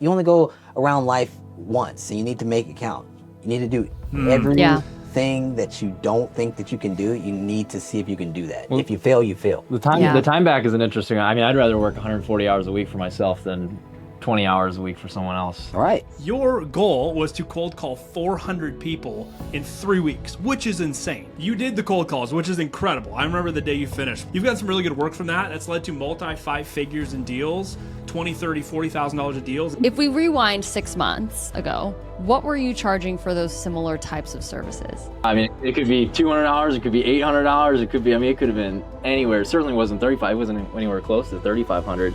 you only go around life once, and you need to make it count. You need to do everything that you don't think that you can do. You need to see if you can do that. If you fail, you fail. The time back is an interesting. I mean, I'd rather work 140 hours a week for myself than 20 hours a week for someone else. All right. Your goal was to cold call 400 people in 3 weeks, which is insane. You did the cold calls, which is incredible. I remember the day you finished. You've got some really good work from that. That's led to multi 5 figures in deals, $20,000, $30,000, $40,000 of deals. If we rewind 6 months ago, what were you charging for those similar types of services? I mean, it could be $200, it could be $800, it could be, it could have been anywhere. It certainly wasn't 35, it wasn't anywhere close to 3,500.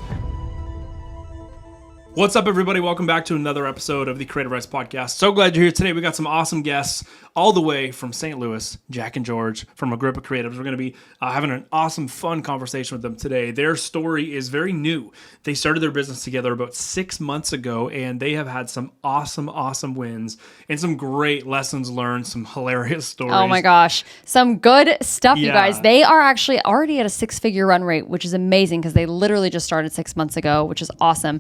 What's up, everybody? Welcome back to another episode of the Creative Rise Podcast. So glad you're here today. We got some awesome guests all the way from St. Louis, Jack and George from Agrippa Creatives. We're going to be having an awesome, fun conversation with them today. Their story is very new. They started their business together about 6 months ago, and they have had some awesome wins and some great lessons learned, some hilarious stories. Oh my gosh. Some good stuff, you guys. They are actually already at a 6-figure run rate, which is amazing because they literally just started 6 months ago, which is awesome.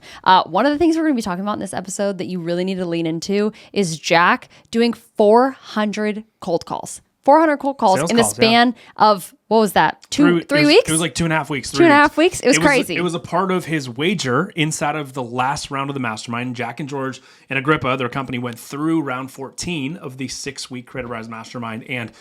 One of the things we're going to be talking about in this episode that you really need to lean into is Jack doing 400 cold calls. 400 cold calls in the span of, what was that? 3 weeks? It was like 2.5 weeks. 2.5 weeks? It was crazy. It was a part of his wager inside of the last round of the Mastermind. Jack and George and Agrippa, their company, went through round 14 of the 6-week Creative Rise Mastermind. And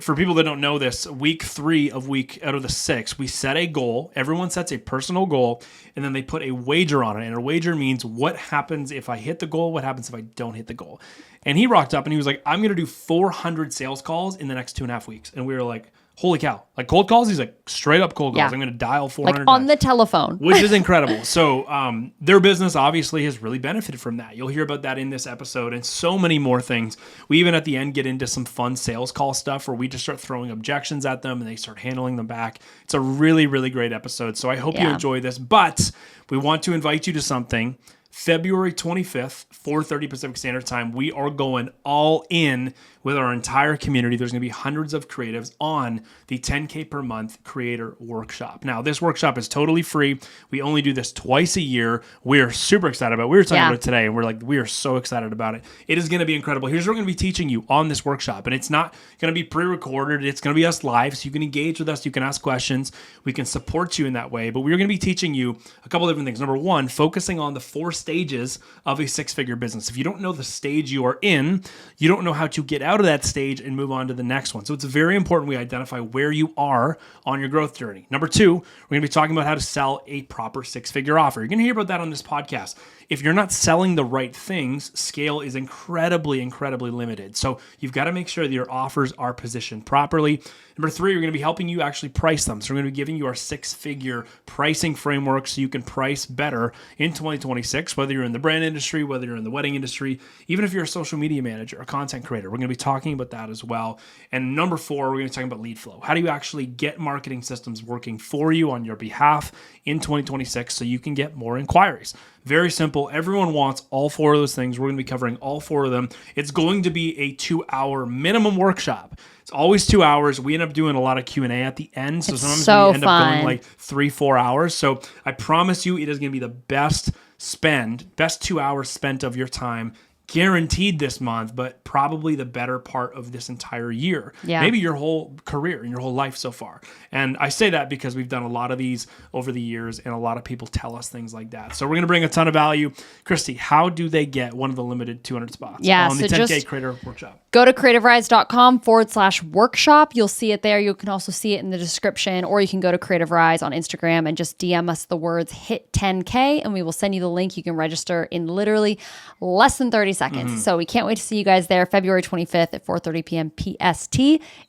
for people that don't know this, week 3 out of the 6, we set a goal. Everyone sets a personal goal, and then they put a wager on it. And a wager means what happens if I hit the goal, what happens if I don't hit the goal. And he rocked up and he was like, I'm going to do 400 sales calls in the next 2.5 weeks. And we were like, holy cow. Like cold calls? He's like, straight up cold calls. Yeah. I'm going to dial 400 like on times, the telephone. which is incredible. So their business obviously has really benefited from that. You'll hear about that in this episode and so many more things. We even at the end get into some fun sales call stuff where we just start throwing objections at them and they start handling them back. It's a really, really great episode. So I hope you enjoy this. But we want to invite you to something. February 25th, 4:30 Pacific Standard Time, we are going all in with our entire community. There's going to be hundreds of creatives on the 10K per month creator workshop. Now, this workshop is totally free. We only do this twice a year. We're super excited about it. We were talking about it today, and we are so excited about it. It is going to be incredible. Here's what we're going to be teaching you on this workshop, and it's not going to be pre-recorded. It's going to be us live, so you can engage with us. You can ask questions. We can support you in that way, but we're going to be teaching you a couple different things. Number one, focusing on the 4 stages of a 6-figure business. If you don't know the stage you are in, you don't know how to get out of that stage and move on to the next one. So it's very important we identify where you are on your growth journey. Number 2, we're going to be talking about how to sell a proper 6-figure offer. You're going to hear about that on this podcast. If you're not selling the right things, scale is incredibly limited. So you've got to make sure that your offers are positioned properly. Number 3, we're going to be helping you actually price them. So we're going to be giving you our 6-figure pricing framework so you can price better in 2026, whether you're in the brand industry, whether you're in the wedding industry, even if you're a social media manager, a content creator. We're going to be talking about that as well. And number 4, we're going to be talking about lead flow. How do you actually get marketing systems working for you on your behalf in 2026 so you can get more inquiries? Very simple. Everyone wants all 4 of those things. We're going to be covering all 4 of them. It's going to be a 2-hour minimum workshop. It's always 2 hours. We end up doing a lot of Q&A at the end. So sometimes we end up going like 3-4 hours. So I promise you it is going to be the best 2 hours spent of your time, guaranteed this month, but probably the better part of this entire year. Yeah. Maybe your whole career and your whole life so far. And I say that because we've done a lot of these over the years and a lot of people tell us things like that. So we're going to bring a ton of value. Christy, how do they get one of the limited 200 spots on the 10K Creator Workshop? Go to creativerise.com/workshop. You'll see it there. You can also see it in the description, or you can go to Creative Rise on Instagram and just DM us the words hit 10K and we will send you the link. You can register in literally less than 30 seconds. Mm-hmm. So we can't wait to see you guys there February 25th at 4:30 p.m. PST.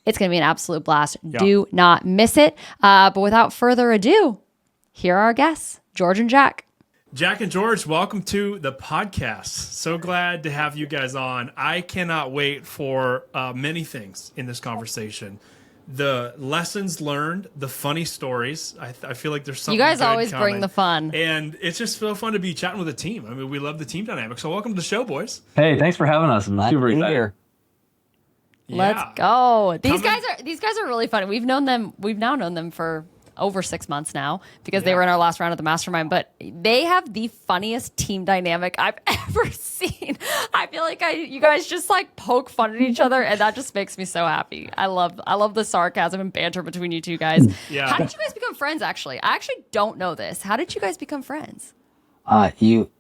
It's going to be an absolute blast. Yeah. Do not miss it. But without further ado, here are our guests, George and Jack. Jack and George, welcome to the podcast. So glad to have you guys on. I cannot wait for many things in this conversation. The lessons learned, the funny stories. I feel like there's something. You guys good always coming. bring the fun. And it's just so fun to be chatting with a team. I mean, we love the team dynamic. So welcome to the show, boys. Hey, thanks for having us. I'm super excited. Here. Let's go. These guys are really funny. We've now known them for over 6 months now because they were in our last round of the Mastermind. But they have the funniest team dynamic I've ever seen. I feel like you guys just like poke fun at each other, and that just makes me so happy. I love the sarcasm and banter between you two guys. Yeah. How did you guys become friends? Actually, I actually don't know this. How did you guys become friends? You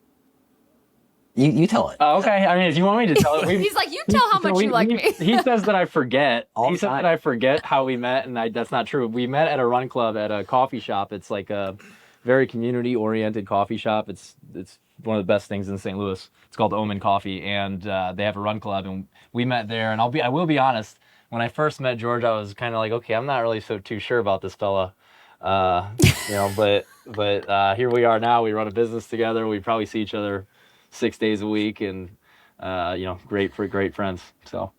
tell it. Okay. I mean, if you want me to tell it, He's like, you tell how much you like me. He says that I forget. All He the says time. that I forget how we met, and that's not true. We met at a run club at a coffee shop. It's like a very community-oriented coffee shop. It's one of the best things in St. Louis. It's called Omen Coffee, and they have a run club, and we met there. And I will be honest. When I first met George, I was kind of like, okay, I'm not really too sure about this fella, but here we are now. We run a business together. We probably see each other 6 days a week, and great friends. So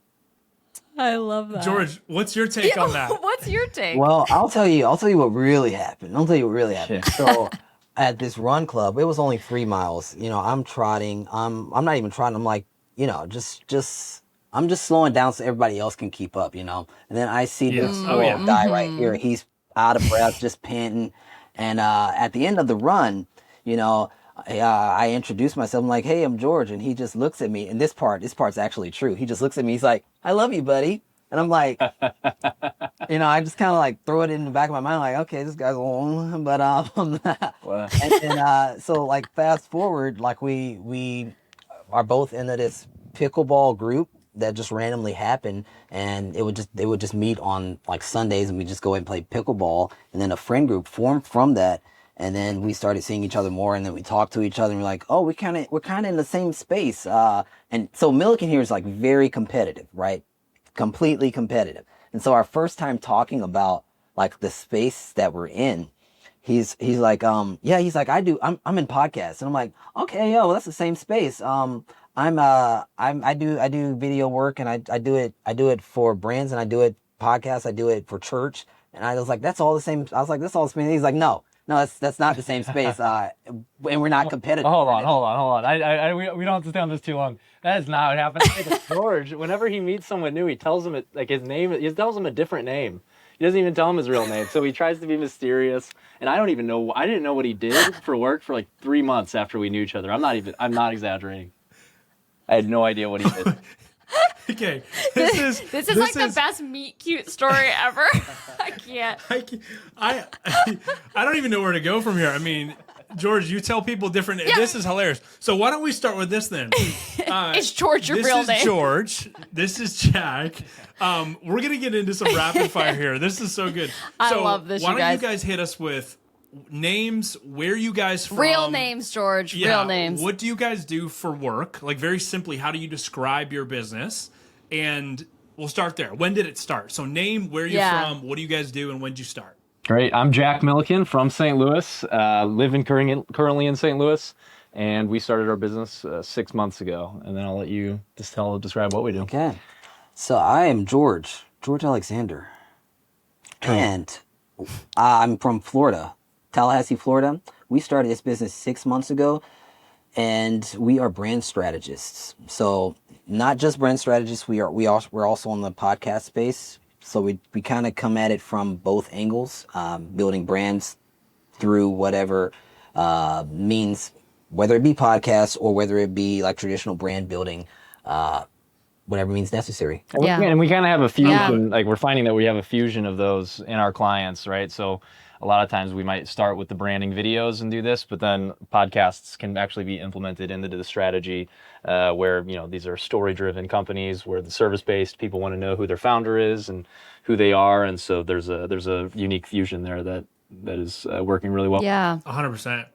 I love that. George, what's your take on that? What's your take? Well, I'll tell you what really happened. So at this run club, it was only 3 miles. I'm trotting. I'm not even trotting. I'm like, I'm just slowing down so everybody else can keep up, And then I see this guy right here. He's out of breath, just panting. And at the end of the run, I introduce myself. I'm like, hey, I'm George. And he just looks at me. And this part's actually true. He just looks at me. He's like, I love you, buddy. And I'm like, I just kind of like throw it in the back of my mind. Like, okay, this guy's old. But, so like fast forward, like we are both into this pickleball group that just randomly happened, and they would just meet on like Sundays, and we just go and play pickleball. And then a friend group formed from that, and then we started seeing each other more, and then we talked to each other, and we're like, oh, we're kind of in the same space. And so Milliken here is like very competitive, right? Completely competitive. And so our first time talking about like the space that we're in, he's like, I'm in podcasts, and I'm like, okay, well, that's the same space. I do video work, and I do it for brands, and I do it podcasts, I do it for church. And I was like, that's all the same. I was like, that's all the same. He's like, no, that's not the same space. And we're not competitive. Hold on. We don't have to stay on this too long. That is not what happened. George, whenever he meets someone new, he tells them his name. He tells them a different name. He doesn't even tell him his real name. So he tries to be mysterious. And I didn't know what he did for work for like 3 months after we knew each other. I'm not exaggerating. I had no idea what he did. Okay, this is the best meet cute story ever. I can't. I don't even know where to go from here. I mean, George, you tell people different. Yeah. This is hilarious. So why don't we start with this then? Is George your real name? This is George. This is Jack. We're gonna get into some rapid fire here. This is so good. I love this. Why don't you guys hit us with names, where you guys from? Real names, George. Yeah, real names. What do you guys do for work? Like very simply, how do you describe your business? And we'll start there. When did it start? So name, where you're from, what do you guys do, and when did you start? Great. I'm Jack Milliken from St. Louis, living currently in St. Louis, and we started our business 6 months ago. And then I'll let you describe what we do. Okay. So I am George Alexander. And I'm from Florida, Tallahassee, Florida. We started this business 6 months ago, and we are brand strategists. So not just brand strategists, we're also in the podcast space. So we kind of come at it from both angles, building brands through whatever means, whether it be podcasts or whether it be like traditional brand building, whatever means necessary. And we kind of have a fusion. Yeah. Like we're finding that we have a fusion of those in our clients, right? So a lot of times we might start with the branding videos and do this, but then podcasts can actually be implemented into the strategy where, these are story-driven companies where the service-based people want to know who their founder is and who they are. And so there's a unique fusion there that is working really well. Yeah. 100%.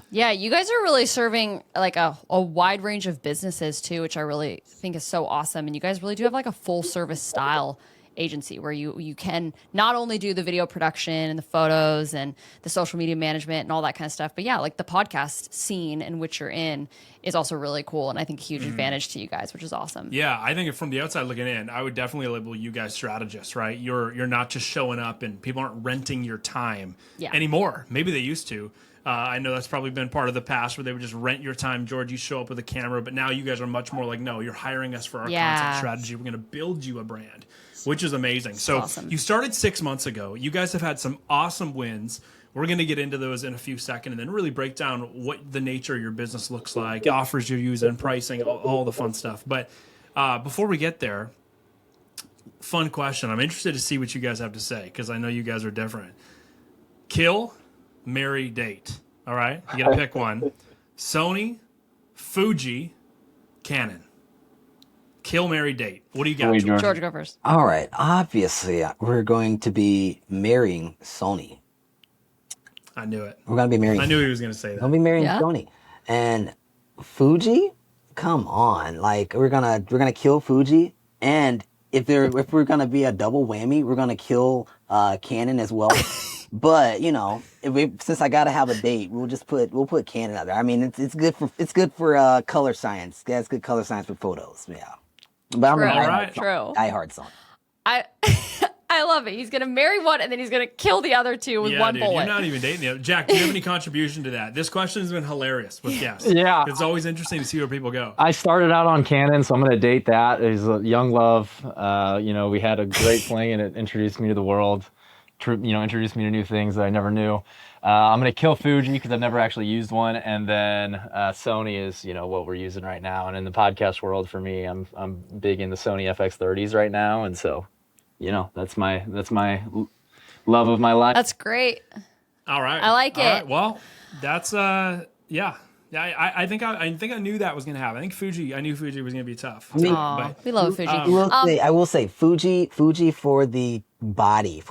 Yeah, you guys are really serving like a wide range of businesses too, which I really think is so awesome. And you guys really do have like a full service style agency where you can not only do the video production and the photos and the social media management and all that kind of stuff, but yeah, like the podcast scene in which you're in is also really cool, and I think a huge advantage to you guys, which is awesome. Yeah, I think from the outside looking in, I would definitely label you guys strategists, right? You're not just showing up and people aren't renting your time anymore. Maybe they used to. I know that's probably been part of the past where they would just rent your time. George, you show up with a camera, but now you guys are much more like, no, you're hiring us for our content strategy. We're going to build you a brand, which is amazing. So awesome. You started 6 months ago. You guys have had some awesome wins. We're going to get into those in a few seconds and then really break down what the nature of your business looks like, offers you're using, pricing, all the fun stuff. But before we get there, fun question. I'm interested to see what you guys have to say because I know you guys are different. Kill, marry, date. All right? You got to pick one. Sony, Fuji, Canon. Kill, marry, date. What do you got, George? George, go first. All right. Obviously, we're going to be marrying Sony. I knew it. We're going to be marrying. I knew he was going to say that. We'll be marrying Yeah. Sony. And Fuji, come on. Like we're gonna kill Fuji. And if we're gonna be a double whammy, we're gonna kill Canon as well. But you know, since I gotta have a date, we'll put Canon out there. I mean, it's good for color science. Yeah, it's good color science for photos. Yeah. But I'm True. a True. diehard Sony. I love it. He's gonna marry one and then he's gonna kill the other two with one dude, bullet. You're not even dating the other. Jack, do you have any contribution to that? This question has been hilarious with guests. Yeah. It's always interesting to see where people go. I started out on Canon, so I'm going to date that. It was a young love. We had a great fling, and it introduced me to the world. Introduced me to new things that I never knew. I'm going to kill Fuji because I've never actually used one, and then Sony is, what we're using right now. And in the podcast world, for me, I'm big in the Sony FX30s right now, and so, that's my love of my life. That's great. All right. I like it. All right. Well, that's yeah. I think I knew that was gonna happen. I knew Fuji was gonna be tough. Aw, we love Fuji. I will say Fuji for the body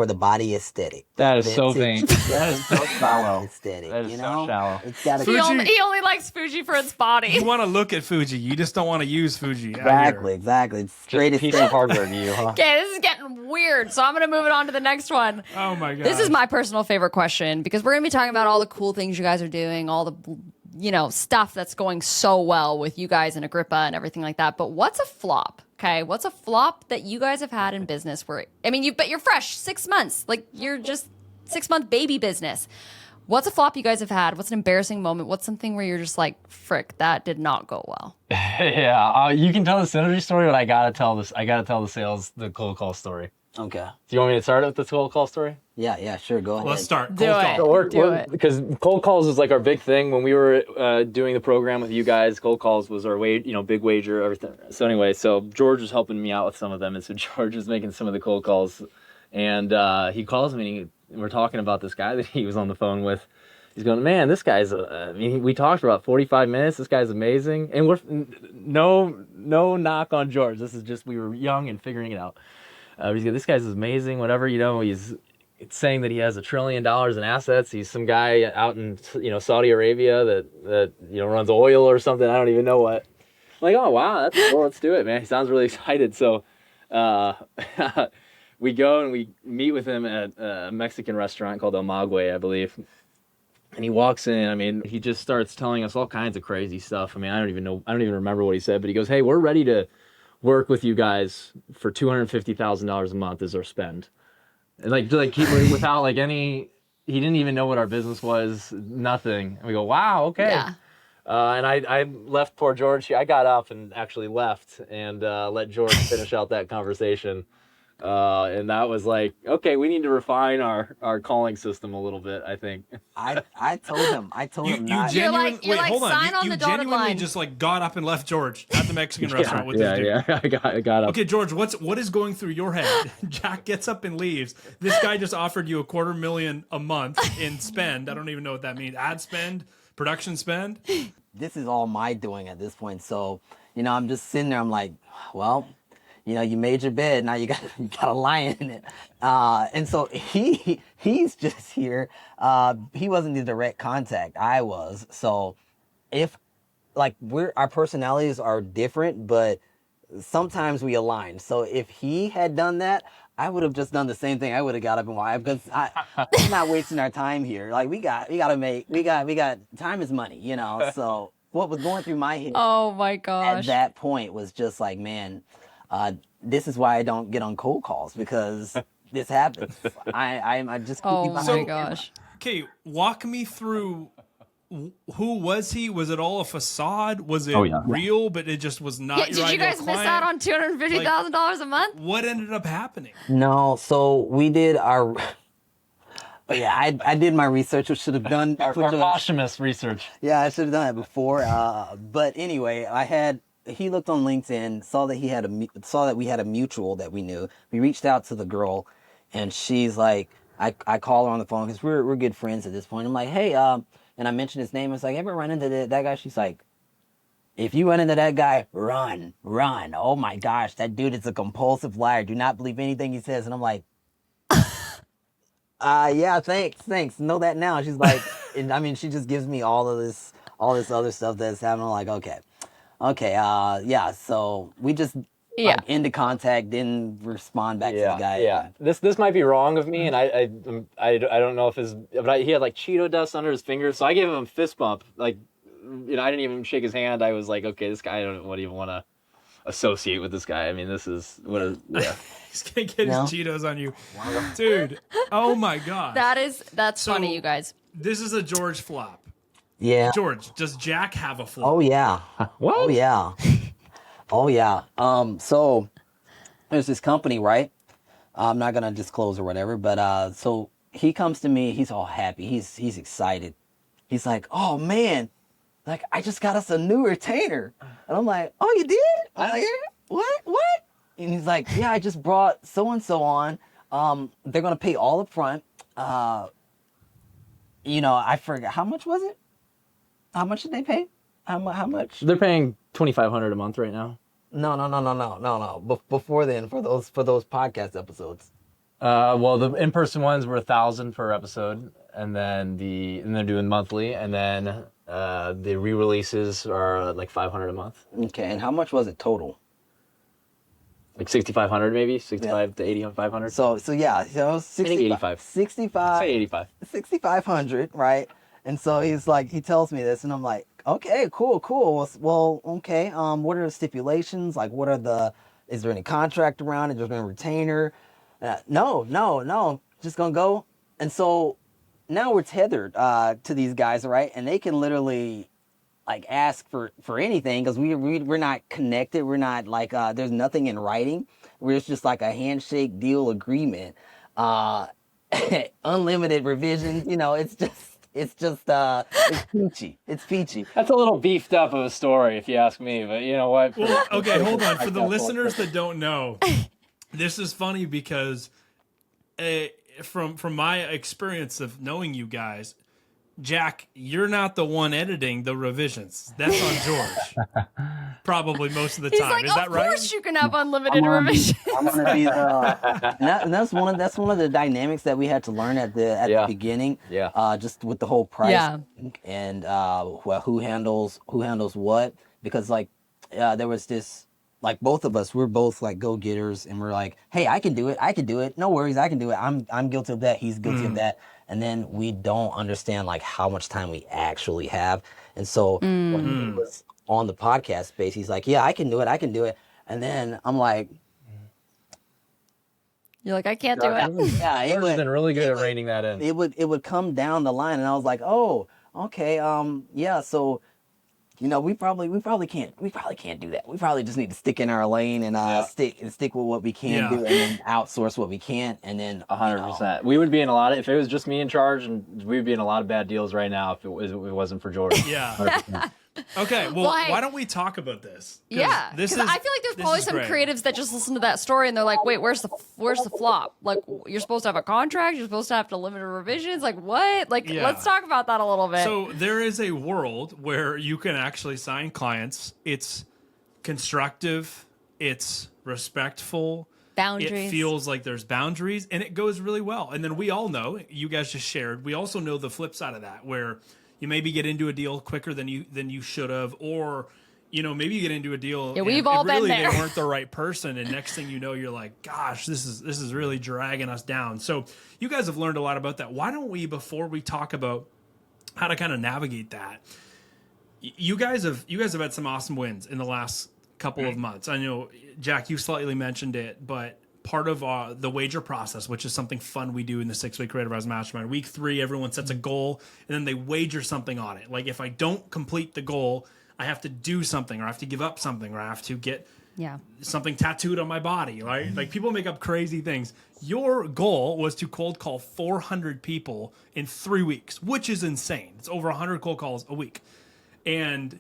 aesthetic. That is so vain. That is so shallow aesthetic. That is so shallow. It's gotta Fuji- He only likes Fuji for its body. You want to look at Fuji. You just don't want to use Fuji. Exactly. It's straight Just a piece aesthetic. of hardware to you, huh? Okay, this is getting weird, so I'm going to move it on to the next one. Oh my god. This is my personal favorite question because we're going to be talking about all the cool things you guys are doing, all the stuff that's going so well with you guys and Agrippa and everything like that. But what's a flop? Okay, what's a flop that you guys have had in business where you're fresh, 6 months, like you're just 6-month baby business. What's a flop you guys have had? What's an embarrassing moment? What's something where you're just like, frick, that did not go well? Yeah, you can tell the synergy story, but I gotta tell the cold call story. Okay. Do you want me to start with the cold call story? Yeah, sure. Go ahead. Let's start. Do Cold it. call. Do it. Because cold calls is like our big thing. When we were doing the program with you guys, cold calls was our big wager, everything. So anyway, George was helping me out with some of them, and so George was making some of the cold calls, and he calls me, and we're talking about this guy that he was on the phone with. He's going, man, this guy's. We talked for about 45 minutes. This guy's amazing, and we're no knock on George. This is just we were young and figuring it out. He's going, this guy's amazing. Whatever, he's saying that he has $1 trillion in assets. He's some guy out in Saudi Arabia that runs oil or something. I don't even know what. I'm like, oh wow, that's cool. Let's do it, man. He sounds really excited. So we go and we meet with him at a Mexican restaurant called El Maguey, I believe. And he walks in. He just starts telling us all kinds of crazy stuff. I don't even remember what he said, but he goes, hey, we're ready to work with you guys for $250,000 a month as our spend. And without any, he didn't even know what our business was, nothing. And we go, wow, okay. Yeah. And I left poor George. I got up and actually left and let George finish out that conversation. And that was like, okay, we need to refine our calling system a little bit, I think. I told him not. You're like, hold on. sign on You the dotted genuinely line. just got up and left George at the Mexican restaurant with this dude. Yeah, I got up. Okay, George, what is going through your head? Jack gets up and leaves. This guy just offered you $250,000 a month in spend. I don't even know what that means. Ad spend, production spend. This is all my doing at this point. So, I'm just sitting there. I'm like, well, you made your bed. Now you got a lion in it. And so he's just here. He wasn't the direct contact. I was. So if our personalities are different, but sometimes we align. So if he had done that, I would have just done the same thing. I would have got up and walked because I'm not wasting our time here. Like we got time is money, So what was going through my head Oh my at gosh. that point was just like, man, this is why I don't get on cold calls because this happens. I just keep Oh behind my the camera. gosh. Okay, walk me through who was he? Was it all a facade? Was it Oh, yeah. real, but it just was not Yeah, your did you ideal guys miss client? out on $250,000 a month? What ended up happening? No, so we did our. But yeah, I did my research, which should have done. Our posthumous research. Yeah, I should have done it before. But anyway, he looked on LinkedIn, saw that we had a mutual that we knew. We reached out to the girl, and she's like, I call her on the phone because we're good friends at this point. I'm like, hey, and I mentioned his name. I was like, ever run into that guy? She's like, if you run into that guy, run. Oh my gosh, that dude is a compulsive liar. Do not believe anything he says. And I'm like, yeah, thanks. Know that now. She's like, and I mean, she just gives me all this other stuff that's happening. I'm like, okay, yeah. So we just Yeah. into contact, didn't respond back to the guy. Yeah. This might be wrong of me, and I don't know if he had like Cheeto dust under his fingers, so I gave him a fist bump. Like, I didn't even shake his hand. I was like, okay, this guy, I don't even want to associate with this guy. I mean, this is yeah. He's gonna get his Cheetos on you, dude. Oh my god. That's So- funny, you guys. This is a George flop. Yeah. George, does Jack have a flop? Oh yeah. What? Oh yeah. Oh yeah. So there's this company, right? I'm not gonna disclose or whatever, but so he comes to me. He's all happy. He's excited. He's like, oh man, like I just got us a new retainer, and I'm like, oh you did? I'm like, yeah. What? And he's like, yeah, I just brought so and so on. They're gonna pay all up front. I forgot how much was it? How much did they pay? How much? They're paying $2,500 a month right now. No. Before then, for those podcast episodes. Well, the in-person ones were $1,000 per episode, and then they're doing monthly, and then the re-releases are like $500 a month, Okay, and how much was it total? like $6,500 maybe, 65 to 8,500. So yeah, 85. 65, Say 85. 6,500, right? And so he's like, he tells me this, and I'm like, okay, cool. Well, okay. What are the stipulations? Like, is there any contract around it? Is there a retainer? No. Just gonna go. And so now we're tethered to these guys, right? And they can literally like ask for anything because we're not connected. We're not like there's nothing in writing. We're just like a handshake deal agreement. Unlimited revision. It's peachy. It's peachy. That's a little beefed up of a story, if you ask me. But you know what? Well, okay, hold on. For the listeners that don't know, this is funny because from my experience of knowing you guys, Jack, you're not the one editing the revisions. That's on George. Probably most of the He's time. like, Is that of right? course you can have unlimited revision. I'm gonna be and that's one of the dynamics that we had to learn at the beginning. Yeah. Just with the whole price Yeah. and well, who handles what, because like there was this, like both of us, we're both like go-getters, and we're like, hey, I can do it, no worries, I can do it. I'm guilty of that, he's guilty of that. And then we don't understand like how much time we actually have. And so when he was on the podcast space, he's like, yeah, I can do it. And then I'm like, You're like, I can't do it. yeah, George's been really good at reining that in. it would come down the line, and I was like, oh, okay, yeah, so we probably can't do that. We probably just need to stick in our lane and stick with what we can do, and then outsource what we can't, and then 100%. We would be in if it was just me in charge, and we would be in a lot of bad deals right now if it wasn't for George. Yeah. 100%. Okay, well, hey. why don't we talk about this? Yeah, because I feel like there's probably some creatives that just listen to that story and they're like, "Wait, where's the flop? Like, you're supposed to have a contract, you're supposed to have to limited revisions. Like, what? Like, let's talk about that a little bit." So there is a world where you can actually sign clients. It's constructive. It's respectful. Boundaries. It feels like there's boundaries, and it goes really well. And then we all know, you guys just shared, we also know the flip side of that, where you maybe get into a deal quicker than you should have, or maybe you get into a deal and we've all been there. they weren't the right person, and next thing you know, you're like, gosh, this is really dragging us down. So you guys have learned a lot about that. Why don't we, before we talk about how to kind of navigate that, you guys have had some awesome wins in the last couple of months. I know, Jack, you slightly mentioned it, but part of the wager process, which is something fun we do in the 6-week Creative Rise Mastermind. Week 3, everyone sets a goal and then they wager something on it. Like if I don't complete the goal, I have to do something, or I have to give up something, or I have to get something tattooed on my body, right? Like people make up crazy things. Your goal was to cold call 400 people in 3 weeks, which is insane. It's over 100 cold calls a week. And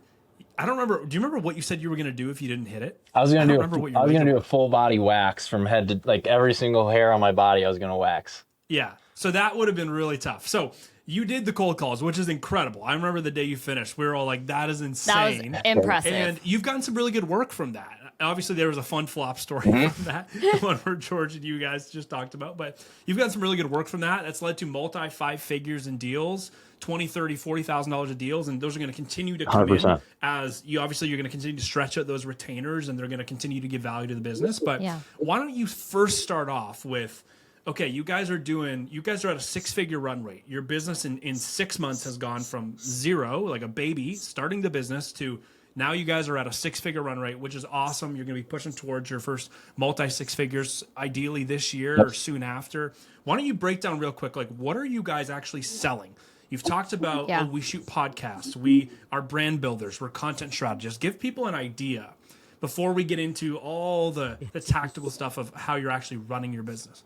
I don't remember. Do you remember what you said you were going to do if you didn't hit it? I was going to do a was. full body wax from head to like every single hair on my body. I was going to wax. Yeah. So that would have been really tough. So you did the cold calls, which is incredible. I remember the day you finished. We were all like, that is insane. That was impressive. And you've gotten some really good work from that. Obviously, there was a fun flop story from that, the one where George and you guys just talked about. But you've gotten some really good work from that. That's led to multi 5 figures in deals, $20,000, $30,000, $40,000 of deals. And those are going to continue to come 100%. In as you obviously you're going to continue to stretch out those retainers, and they're going to continue to give value to the business. But why don't you first start off with, okay, you guys are at a 6-figure run rate. Your business in 6 months has gone from zero, like a baby, starting the business, to now you guys are at a 6-figure run rate, which is awesome. You're going to be pushing towards your first multi-6 figures, ideally this year or soon after. Why don't you break down real quick, like what are you guys actually selling? You've talked about, we shoot podcasts. We are brand builders. We're content strategists. Give people an idea before we get into all the tactical stuff of how you're actually running your business.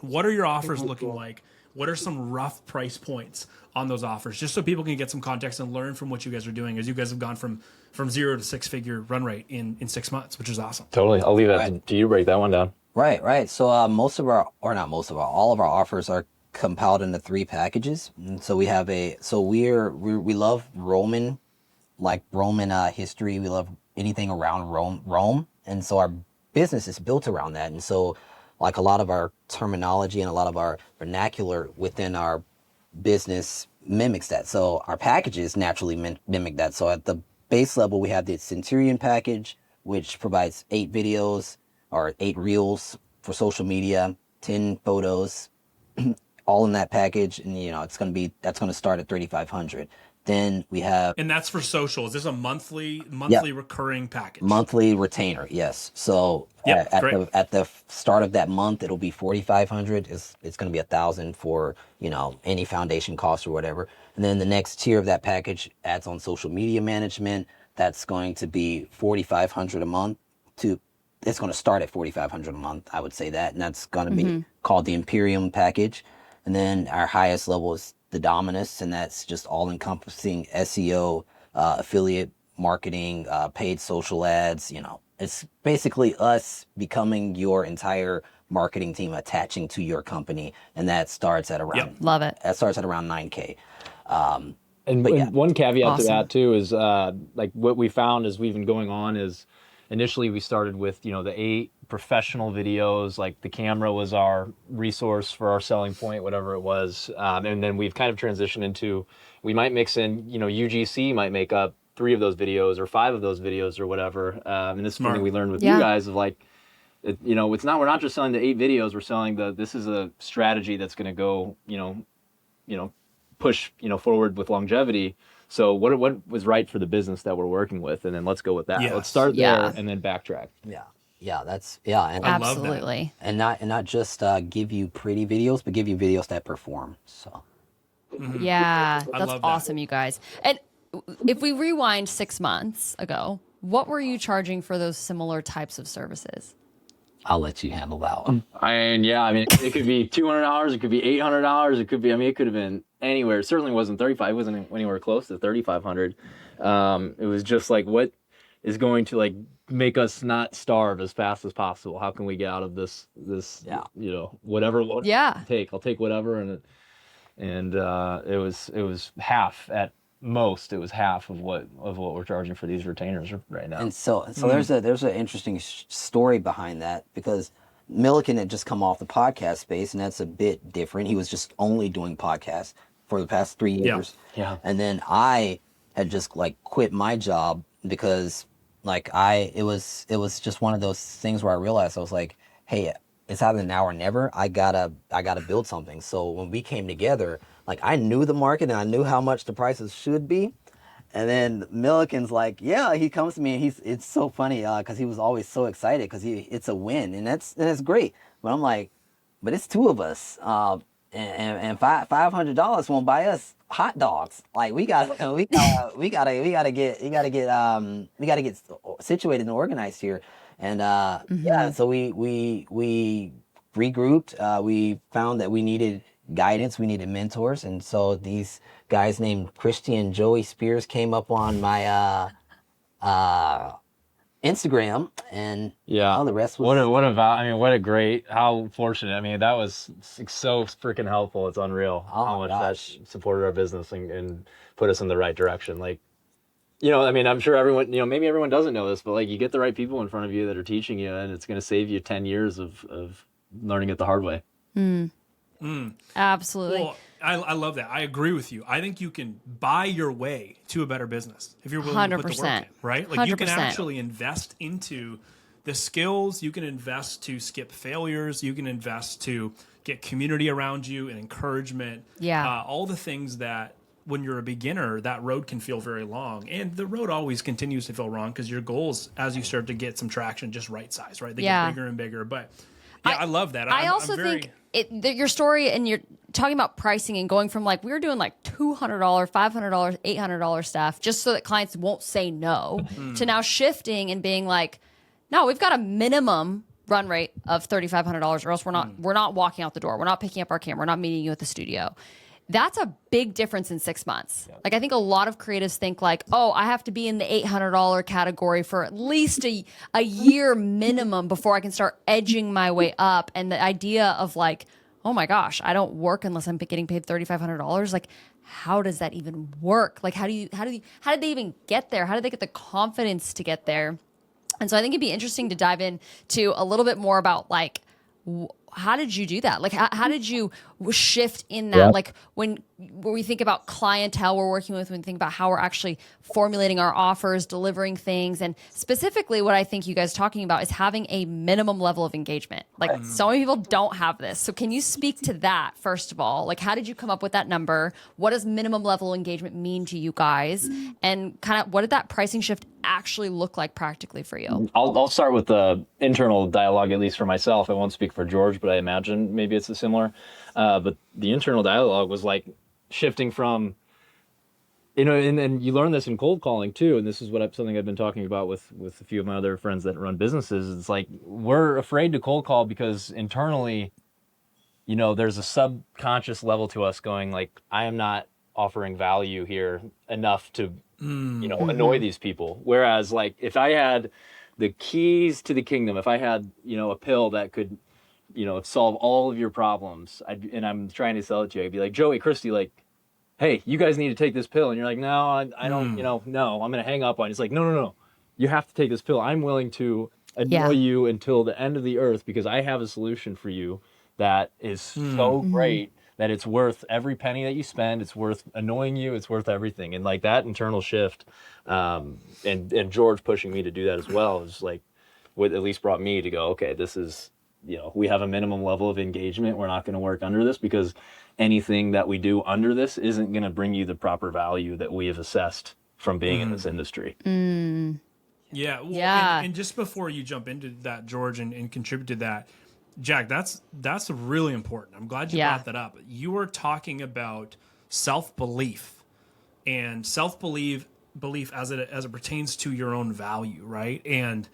What are your offers looking like? What are some rough price points on those offers? Just so people can get some context and learn from what you guys are doing, as you guys have gone from 0 to 6-figure run rate in 6 months, which is awesome. Totally. I'll leave that to you. Break that one down. Right. So all of our offers are compiled into 3 packages. And so we have we love Roman history. We love anything around Rome. And so our business is built around that. And so like a lot of our terminology and a lot of our vernacular within our business mimics that. So our packages naturally mimic that. So at the base level, we have the Centurion package, which provides 8 videos or 8 reels for social media, 10 photos, all in that package. And, that's going to start at $3,500. Then we have, and that's for social. Is this a monthly recurring package? Monthly retainer, yes. So at the start of that month, it'll be $4,500. It's going to be $1,000 for any foundation costs or whatever. And then the next tier of that package adds on social media management. That's going to be $4,500 a month. It's going to start at $4,500 a month. I would say that, and that's going to be called the Imperium package. And then our highest level is the Dominus, and that's just all-encompassing SEO, affiliate marketing, paid social ads. It's basically us becoming your entire marketing team, attaching to your company, and that starts at around love it. That starts at around $9,000. And one caveat to that too is like what we found as we've been going on is initially we started with the 8 professional videos, like the camera was our resource for our selling point, whatever it was, and then we've kind of transitioned into, we might mix in UGC might make up 3 of those videos or 5 of those videos or whatever, and this is something we learned with you guys of like, we're not just selling the 8 videos, we're selling this is a strategy that's going to go push forward with longevity. So what was right for the business that we're working with, and then let's go with that. Let's start there and then backtrack. And absolutely. And not just give you pretty videos, but give you videos that perform. So that's awesome, you guys. And if we rewind 6 months ago, what were you charging for those similar types of services? I'll let you handle that one. It could be $200, it could be $800, it could have been anywhere. It certainly wasn't $35. It wasn't anywhere close to $3,500. It was just like, what is going to like make us not starve as fast as possible? How can we get out of this whatever I'll take whatever, and it was half at most. It was half of what we're charging for these retainers right now. And so there's an interesting story behind that, because Milliken had just come off the podcast space, and that's a bit different. He was just only doing podcasts for the past 3 years. Yeah. And then I had just like quit my job because it was just one of those things where I realized I was like, hey, it's either now or never. I gotta build something. So when we came together, like I knew the market and I knew how much the prices should be. And then Milliken's like, yeah, he comes to me and it's so funny because he was always so excited because it's a win and that's great. But I'm like, but it's two of us, and $500 won't buy us hot dogs. Like we gotta get situated and organized here. And yeah, so we regrouped. We found that we needed guidance, we needed mentors, and so these guys named Christy and Joey Spears came up on my Instagram, and Yeah. the rest was What a great, how fortunate. I mean, that was so freaking helpful. It's unreal Oh how my much gosh. that supported our business and put us in the right direction. Like, I mean, I'm sure everyone, maybe everyone doesn't know this, but like you get the right people in front of you that are teaching you, and it's going to save you 10 years of learning it the hard way. Absolutely. Well, I love that. I agree with you. I think you can buy your way to a better business if you're willing to put the work 100%. in, right? Like you can 100%. actually invest into the skills. You can invest to skip failures. You can invest to get community around you and encouragement. Yeah. All the things that when you're a beginner, that road can feel very long. And the road always continues to feel long because your goals, as you start to get some traction, just right size, right? They Yeah. get bigger and bigger. But yeah, I love that. I I'm also very- think your story, and you're talking about pricing and going from like we were doing like $200, $500, $800 stuff just so that clients won't say no to now shifting and being like, no, we've got a minimum run rate of $3,500 or else we're not walking out the door. We're not picking up our camera. We're not meeting you at the studio. That's a big difference in 6 months. Like I think a lot of creatives think like, oh, I have to be in the $800 category for at least a year minimum before I can start edging my way up. And the idea of like, oh my gosh, I don't work unless I'm getting paid $3,500. Like, how does that even work? Like, how did they even get there? How did they get the confidence to get there? And so I think it'd be interesting to dive into a little bit more about like, how did you do that? Like, how did you shift in that? Yeah. Like when we think about clientele we're working with, when we think about how we're actually formulating our offers, delivering things, and specifically what I think you guys talking about is having a minimum level of engagement. Like so many people don't have this. So can you speak to that first of all? Like how did you come up with that number? What does minimum level engagement mean to you guys? And kind of what did that pricing shift actually look like practically for you? I'll start with the internal dialogue, at least for myself. I won't speak for George, but I imagine maybe it's a similar. But the internal dialogue was like shifting from, and you learn this in cold calling too. And this is something I've been talking about with a few of my other friends that run businesses. It's like we're afraid to cold call because internally, there's a subconscious level to us going like, I am not offering value here enough to annoy these people. Whereas like if I had the keys to the kingdom, if I had, a pill that could, solve all of your problems, and I'm trying to sell it to you, I'd be like, Joey, Christy, like, hey, you guys need to take this pill. And you're like, no, I don't, no, I'm going to hang up on you. It's like, no. You have to take this pill. I'm willing to annoy you until the end of the earth because I have a solution for you that is so great that it's worth every penny that you spend. It's worth annoying you. It's worth everything. And like that internal shift, and George pushing me to do that as well is like what at least brought me to go, okay, this is, we have a minimum level of engagement. We're not going to work under this because anything that we do under this isn't going to bring you the proper value that we have assessed from being in this industry. Yeah. Well, Yeah. And just before you jump into that, George, and contribute to that, Jack, that's really important. I'm glad you brought that up. You were talking about self-belief and self-belief as it pertains to your own value, right? And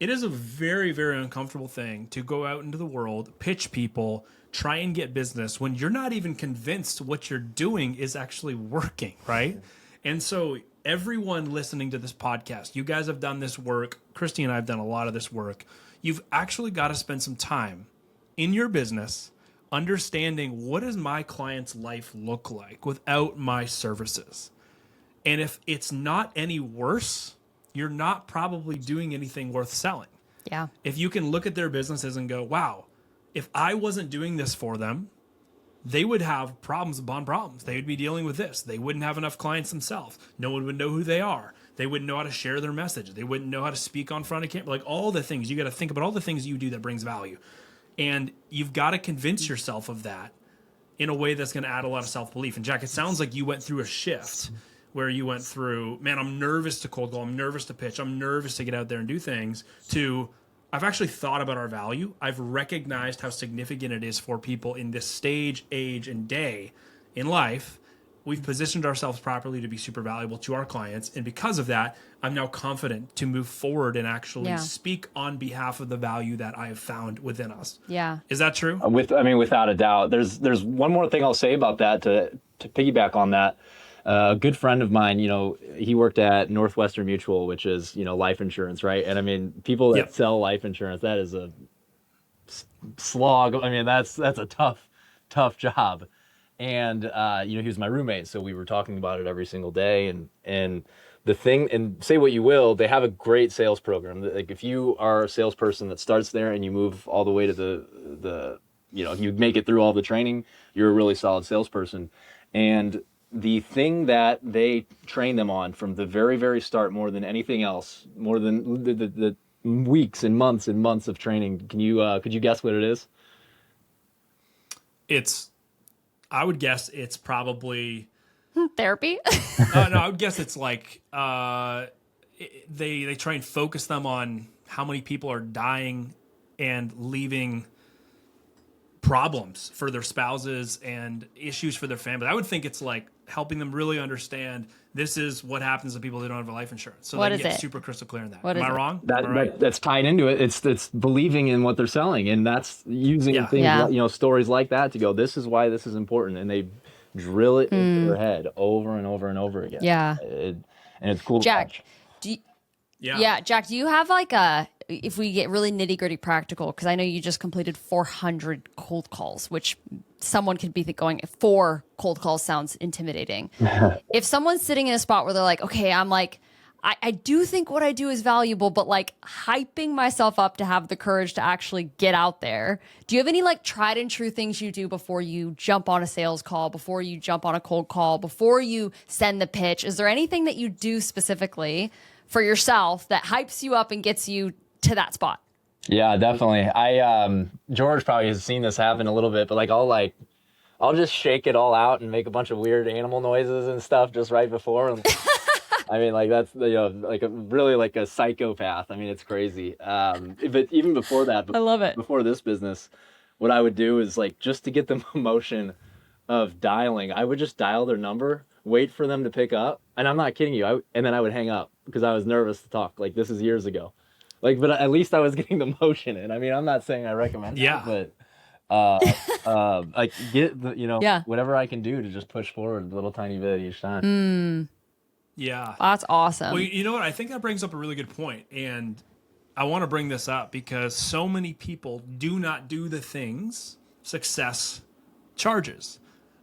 it is a very, very uncomfortable thing to go out into the world, pitch people, try and get business when you're not even convinced what you're doing is actually working, right? And so everyone listening to this podcast, you guys have done this work. Christy and I have done a lot of this work. You've actually got to spend some time in your business understanding what does my client's life look like without my services. And if it's not any worse, you're not probably doing anything worth selling. Yeah. If you can look at their businesses and go, wow, if I wasn't doing this for them, they would have problems upon problems. They would be dealing with this. They wouldn't have enough clients themselves. No one would know who they are. They wouldn't know how to share their message. They wouldn't know how to speak on front of camera. Like all the things, you got to think about all the things you do that brings value. And you've got to convince yourself of that in a way that's going to add a lot of self-belief. And Jack, it sounds like you went through a shift where you went through, man, I'm nervous to cold call, I'm nervous to pitch, I'm nervous to get out there and do things, to I've actually thought about our value. I've recognized how significant it is for people in this stage, age, and day in life. We've positioned ourselves properly to be super valuable to our clients. And because of that, I'm now confident to move forward and actually speak on behalf of the value that I have found within us. Yeah. Is that true? Without a doubt. There's one more thing I'll say about that to piggyback on that. A good friend of mine, he worked at Northwestern Mutual, which is, life insurance, right? And I mean, people that sell life insurance, that is a slog. I mean, that's a tough job. And, he was my roommate. So we were talking about it every single day. And the thing, and say what you will, they have a great sales program. Like if you are a salesperson that starts there and you move all the way to the you make it through all the training, you're a really solid salesperson. And the thing that they train them on from the very, very start, more than anything else, more than the weeks and months of training, could you guess what it is? I would guess it's probably therapy. no, I would guess it's like they try and focus them on how many people are dying and leaving problems for their spouses and issues for their family. I would think it's like helping them really understand this is what happens to people who don't have life insurance. So What they is get it? super crystal clear in that. What Am is I it? wrong? Am I right? That's tied into it. It's believing in what they're selling, and that's using things, Yeah. stories like that to go, this is why this is important, and they drill it into their head over and over and over again. Yeah. And it's cool. Jack, to watch. Jack, do you have if we get really nitty gritty practical, because I know you just completed 400 cold calls, which someone could be going, 4 cold calls sounds intimidating. If someone's sitting in a spot where they're like, okay, I do think what I do is valuable, but hyping myself up to have the courage to actually get out there. Do you have any tried and true things you do before you jump on a sales call, before you jump on a cold call, before you send the pitch? Is there anything that you do specifically for yourself that hypes you up and gets you to that spot? Yeah, definitely. George probably has seen this happen a little bit, but I'll just shake it all out and make a bunch of weird animal noises and stuff just right before. And, I mean, that's really a psychopath. I mean, it's crazy. But even before that, I love it. Before this business, what I would do is just to get the emotion of dialing, I would just dial their number, wait for them to pick up, and I'm not kidding you. And then I would hang up because I was nervous to talk. This is years ago. But at least I was getting the motion in. I mean, I'm not saying I recommend that, but get the, whatever I can do to just push forward a little tiny bit each time. Yeah. That's awesome. Well, you know what? I think that brings up a really good point. And I want to bring this up because so many people do not do the things success charges.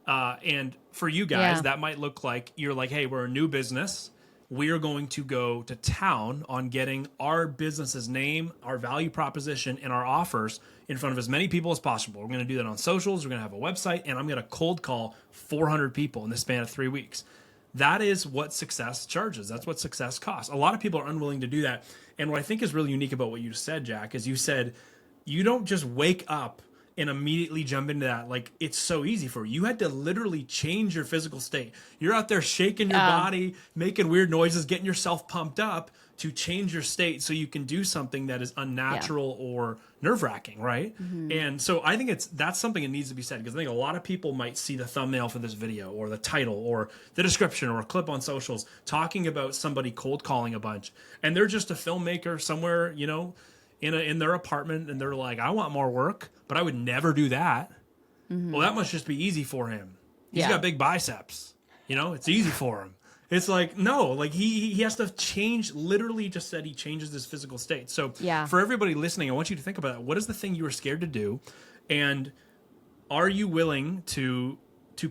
And for you guys, that might look like you're like, hey, we're a new business. We are going to go to town on getting our business's name, our value proposition, and our offers in front of as many people as possible. We're going to do that on socials. We're going to have a website, and I'm going to cold call 400 people in the span of 3 weeks. That is what success charges. That's what success costs. A lot of people are unwilling to do that. And what I think is really unique about what you said, Jack, is you said you don't just wake up and immediately jump into that. It's so easy for you. You had to literally change your physical state. You're out there shaking your body, making weird noises, getting yourself pumped up to change your state so you can do something that is unnatural or nerve-wracking, right? Mm-hmm. And so I think that's something that needs to be said, because I think a lot of people might see the thumbnail for this video or the title or the description or a clip on socials talking about somebody cold calling a bunch, and they're just a filmmaker somewhere, in their apartment, and they're like, I want more work, but I would never do that. Mm-hmm. Well, that must just be easy for him. He's got big biceps. It's easy for him. It's no, he has to change, literally just said he changes his physical state. So for everybody listening, I want you to think about that. What is the thing you are scared to do? And are you willing to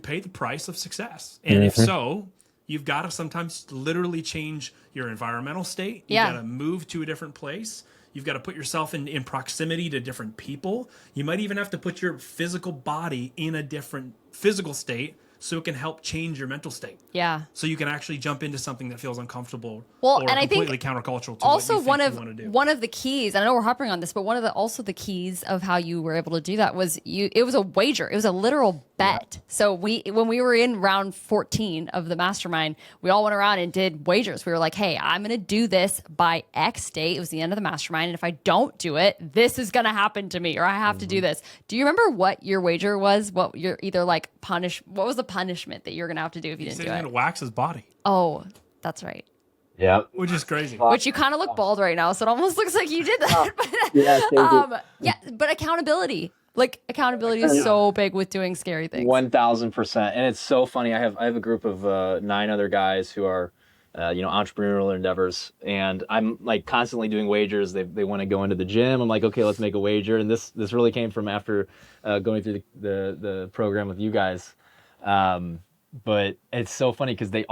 pay the price of success? And if so, you've got to sometimes literally change your environmental state. You've got to move to a different place. You've got to put yourself in proximity to different people. You might even have to put your physical body in a different physical state so it can help change your mental state. Yeah. So you can actually jump into something that feels uncomfortable or and completely countercultural to also what you want to do. One of the keys, and I know we're hopping on this, but one of the keys of how you were able to do that was it was a wager. It was a literal bet. So when we were in round 14 of the mastermind, we all went around and did wagers. We were like, hey, I'm going to do this by X date. It was the end of the mastermind. And if I don't do it, this is going to happen to me, or I have to do this. Do you remember what your wager was? What you're either like what was the punishment that you're going to have to do if you didn't do He's it? going to wax his body, Oh, that's right. Yeah. which is crazy. Which you kind of look bald right now, so it almost looks like you did that. Yeah, But accountability. Like accountability is so big with doing scary things. 1000%. And it's so funny. I have a group of 9 other guys who are, entrepreneurial endeavors, and I'm like constantly doing wagers. They want to go into the gym. I'm like, okay, let's make a wager. And this really came from after going through the program with you guys. But it's so funny because there's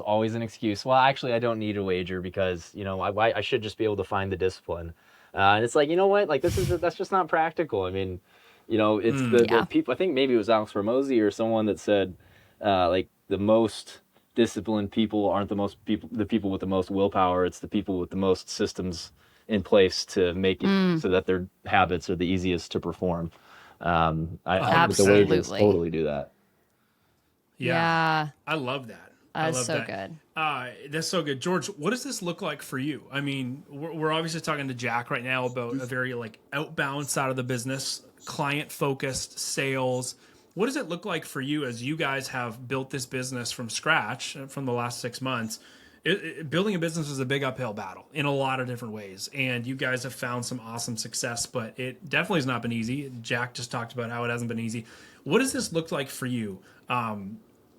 always an excuse. Well, actually, I don't need a wager because I should just be able to find the discipline. And it's like, you know what? Like that's just not practical. I mean, it's the people. I think maybe it was Alex Ramosi or someone that said, like the most disciplined people aren't the people with the most willpower. It's the people with the most systems in place to make it so that their habits are the easiest to perform. I think the wagers totally do that. Yeah. I love that. That's so good. That's so good. George, what does this look like for you? I mean, we're obviously talking to Jack right now about a very like outbound side of the business, client-focused sales. What does it look like for you as you guys have built this business from scratch from the last 6 months? Building a business is a big uphill battle in a lot of different ways, and you guys have found some awesome success, but it definitely has not been easy. Jack just talked about how it hasn't been easy. What does this look like for you?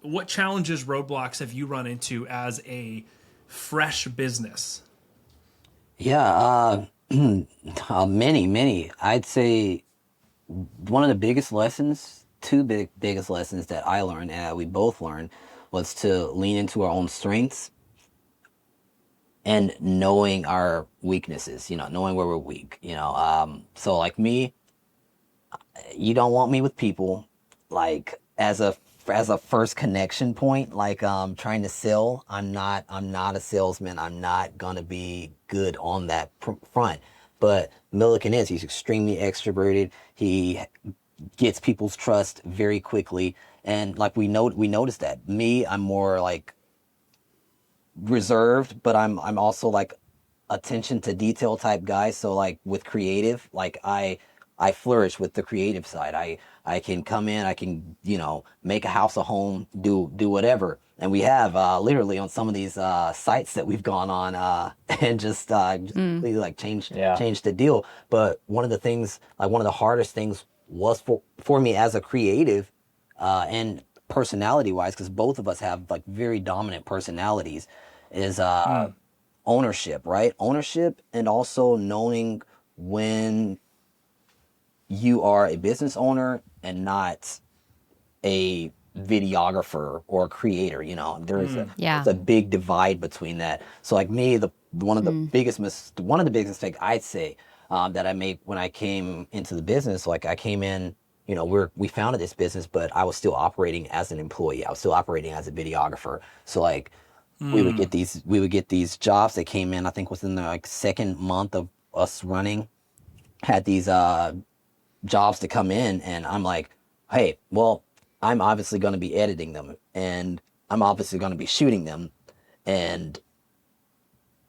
What challenges, roadblocks have you run into as a fresh business? Yeah, many. I'd say one of the biggest lessons, biggest lessons that I learned and we both learned was to lean into our own strengths and knowing our weaknesses, knowing where we're weak, So like me, you don't want me with people like as a first connection point, like trying to sell. I'm not a salesman. I'm not gonna be good on that front. But Milliken is. He's extremely extroverted. He gets people's trust very quickly, and like we noticed that. Me, I'm more like reserved, but I'm also like attention to detail type guy. So like with creative, like I flourish with the creative side. I can come in, I can, make a house a home, do whatever. And we have literally on some of these sites that we've gone on and just completely like changed the deal. But one of the things, like one of the hardest things was for me as a creative and personality wise, because both of us have like very dominant personalities, is ownership, right? Ownership, and also knowing when you are a business owner and not a videographer or a creator. There's a big divide between that. So like me, one of the biggest mistakes I'd say that I made when I came into the business, like I came in, we founded this business, but I was still operating as an employee. I was still operating as a videographer. So like we would get these jobs that came in, I think within the like second month of us running, had these jobs to come in, and I'm like, hey, well, I'm obviously going to be editing them, and I'm obviously going to be shooting them, and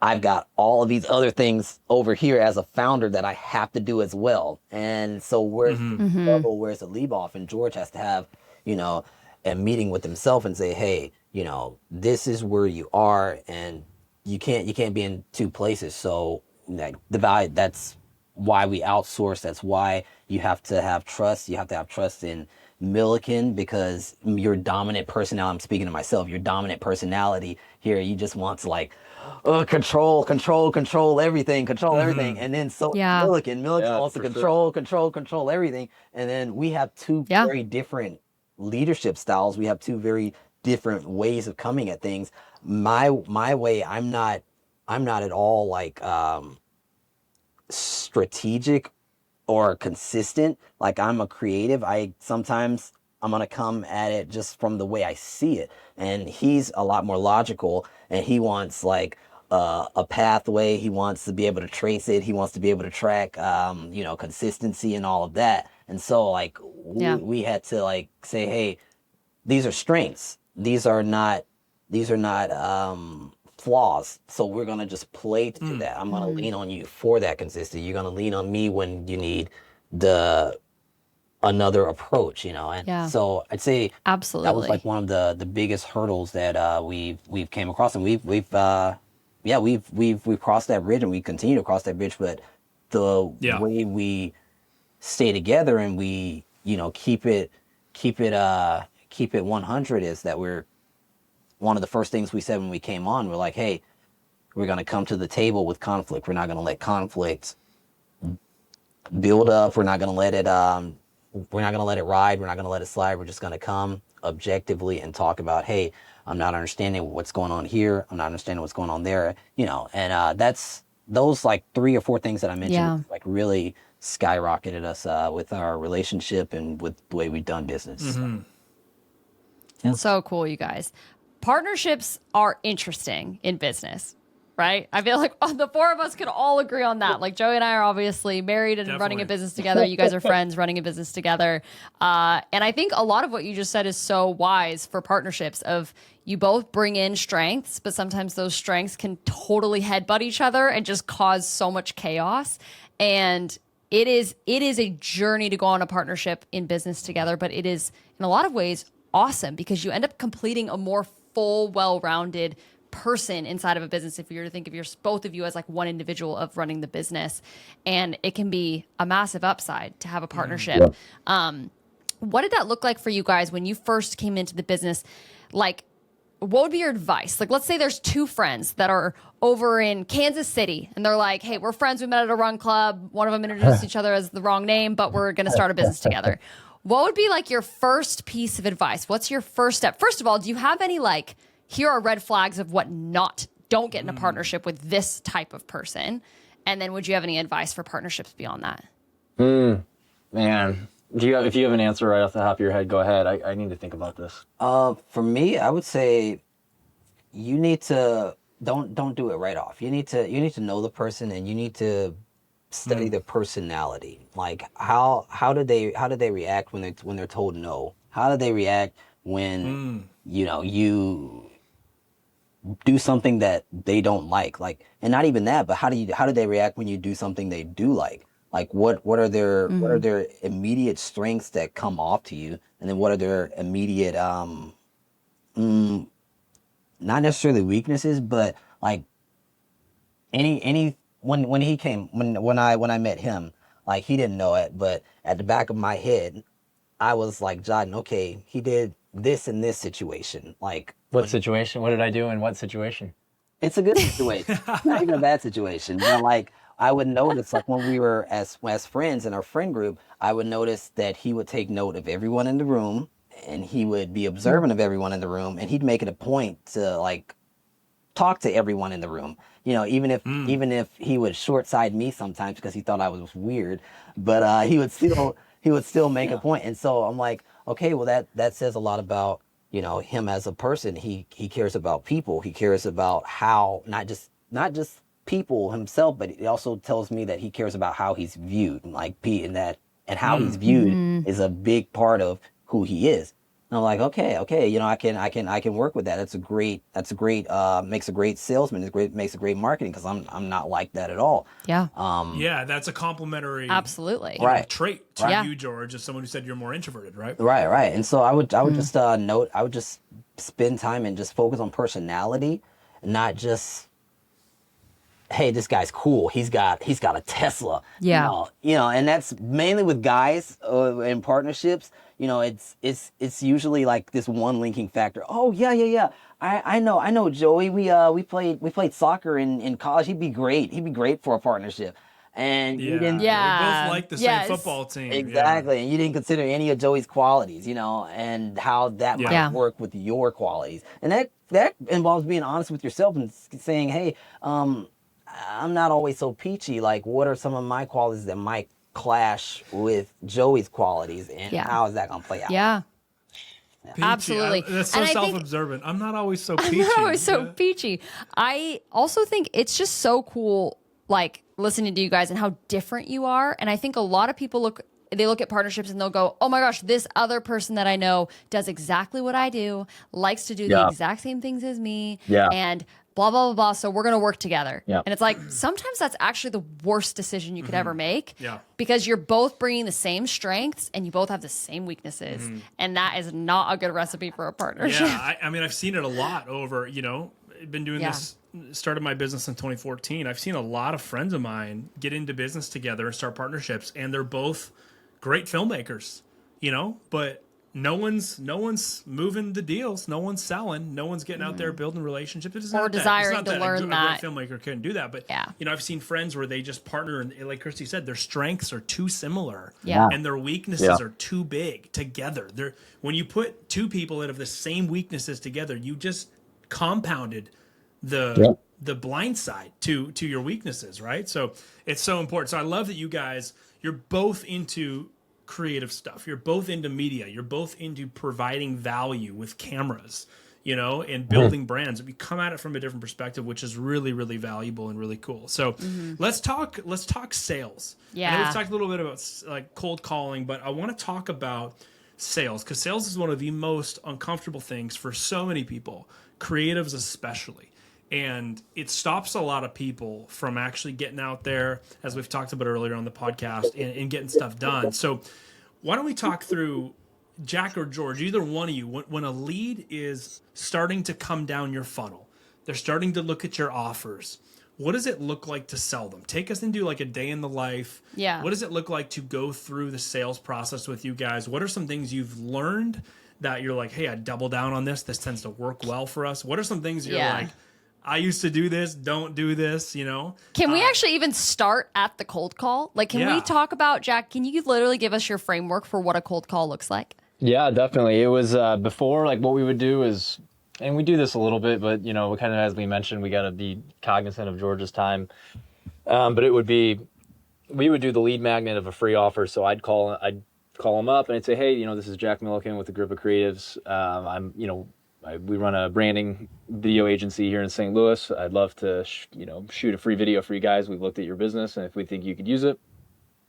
I've got all of these other things over here as a founder that I have to do as well. And so where's the struggle, where's the leave off? And George has to have, a meeting with himself and say, hey, this is where you are, and you can't be in two places. So like divide, that's why we outsource. That's why you have to have trust. You have to have trust in Milliken, because your dominant personality, I'm speaking to myself, your dominant personality here, you just want to like control everything. And then Milliken wants to control everything. And then we have two very different leadership styles. We have two very different ways of coming at things. My way, I'm not at all like strategic or consistent. Like I'm a creative. Sometimes I'm going to come at it just from the way I see it. And he's a lot more logical, and he wants like a pathway. He wants to be able to trace it. He wants to be able to track, consistency and all of that. And so like we had to like say, hey, these are strengths. These are not flaws. So we're gonna just play to that. I'm gonna lean on you for that consistency. You're gonna lean on me when you need another approach, you know. And so I'd say Absolutely. that was like one of the biggest hurdles that we've came across, and we've crossed that bridge, and we continue to cross that bridge. But the way we stay together and we, you know, keep it 100 is that we're one of the first things we said when we came on. We're like, hey, we're gonna come to the table with conflict. We're not gonna let conflict build up. We're not gonna let it ride. We're not gonna let it slide. We're just gonna come objectively and talk about, hey, I'm not understanding what's going on here. I'm not understanding what's going on there. You know, and that's those like 3 or 4 things that I mentioned like really skyrocketed us with our relationship and with the way we've done business. So cool, you guys. Partnerships are interesting in business, right? I feel like the 4 of us could all agree on that. Like Joey and I are obviously married and running a business together. You guys are friends running a business together. And I think a lot of what you just said is so wise for partnerships of you both bring in strengths, but sometimes those strengths can totally headbutt each other and just cause so much chaos. And it is a journey to go on a partnership in business together, but it is in a lot of ways awesome because you end up completing a more full, well-rounded person inside of a business if you were to think of both of you as like one individual of running the business. And it can be a massive upside to have a partnership. What did that look like for you guys when you first came into the business? Like, what would be your advice? Like, let's say there's 2 friends that are over in Kansas City and they're like, hey, we're friends. We met at a run club. One of them introduced each other as the wrong name, but we're going to start a business together. What would be like your first piece of advice? What's your first step? First of all, do you have any like, here are red flags of what don't get in a partnership with this type of person? And then would you have any advice for partnerships beyond that? Man, if you have an answer right off the top of your head, go ahead. I need to think about this. For me, I would say you need to don't do it right off. You need to know the person, and you need to study their personality. Like how do they react when they're told no? How do they react when you know you do something that they don't like? Like, and not even that, but how do they react when you do something they do like? Like what are their immediate strengths that come off to you, and then what are their immediate not necessarily weaknesses, but like when I met him, like he didn't know it, but at the back of my head, I was like jotting, okay, he did this in this situation. Like what situation? What did I do in what situation? It's a good situation, not even a bad situation. But like I would notice, like when we were as friends in our friend group, I would notice that he would take note of everyone in the room, and he would be observant of everyone in the room, and he'd make it a point to like talk to everyone in the room. You know, even if he would short side me sometimes because he thought I was weird, but he would still make a point. And so I'm like, okay, well that says a lot about, you know, him as a person. He cares about people. He cares about how not just people himself, but it also tells me that he cares about how he's viewed, like and how he's viewed is a big part of who he is. And I'm like, okay, you know, I can work with that. That's a great makes a great salesman. Makes a great marketing, because I'm not like that at all. Yeah. Yeah, that's a complimentary Absolutely. trait to you, George, as someone who said you're more introverted, right? Right. And so I would just spend time and just focus on personality, not just, hey, this guy's cool. He's got a Tesla. Yeah. You know, and that's mainly with guys in partnerships. You know, it's usually like this one linking factor. Oh yeah. I know Joey. We played soccer in college. He'd be great for a partnership. And you didn't. We both like the same football team. Exactly. And you didn't consider any of Joey's qualities, you know, and how that might work with your qualities. And that involves being honest with yourself and saying, hey, I'm not always so peachy. Like, what are some of my qualities that might clash with Joey's qualities, and how is that going to play out? Yeah. Peachy. Absolutely. That's so self-observant. I'm not always so peachy. I'm not always so peachy. I also think it's just so cool, like, listening to you guys and how different you are. And I think a lot of people look they look at partnerships and they'll go, oh my gosh, this other person that I know does exactly what I do, likes to do the Yeah. exact same things as me, Yeah. and blah, blah, blah, blah. So we're going to work together. Yeah. And it's like, sometimes that's actually the worst decision you could ever make. Yeah. Because you're both bringing the same strengths and you both have the same weaknesses. And that is not a good recipe for a partnership. Yeah, I mean, I've seen it a lot over, I've been doing this, started my business in 2014. I've seen a lot of friends of mine get into business together and start partnerships, and they're both great filmmakers, but no one's moving the deals, no one's selling, no one's getting out there building relationships. It's Or not desiring that, it's not to that learn a that. great filmmaker couldn't do that, but Yeah. I've seen friends where they just partner, and like Christy said, their strengths are too similar, Yeah. and their weaknesses are too big together. When you put two people that have the same weaknesses together, you just compounded the blind side to your weaknesses, right? So it's so important. So I love that you guys, you're both into creative stuff. You're both into media. You're both into providing value with cameras, and building brands. We come at it from a different perspective, which is really, really valuable and really cool. So let's talk sales. I know Yeah. we've talked a little bit about like cold calling, but I want to talk about sales, because sales is one of the most uncomfortable things for so many people, creatives especially. And it stops a lot of people from actually getting out there, as we've talked about earlier on the podcast, and getting stuff done. So why don't we talk through, Jack or George, either one of you, when a lead is starting to come down your funnel, they're starting to look at your offers, what does it look like to sell them? Take us into like a day in the life. Yeah. What does it look like to go through the sales process with you guys? What are some things you've learned that you're like, hey, I double down on this. This tends to work well for us. What are some things you're like, I used to do this, don't do this, Can we actually even start at the cold call? Like, can we talk about, Jack, can you literally give us your framework for what a cold call looks like? Yeah, definitely. It was before, like what we would do is, and we do this a little bit, but kind of as we mentioned, we got to be cognizant of George's time. But it would be, we would do the lead magnet of a free offer. So I'd call him up and I'd say, hey, this is Jack Milliken with Agrippa Creatives. We run a branding video agency here in St. Louis. I'd love to, shoot a free video for you guys. We've looked at your business, and if we think you could use it,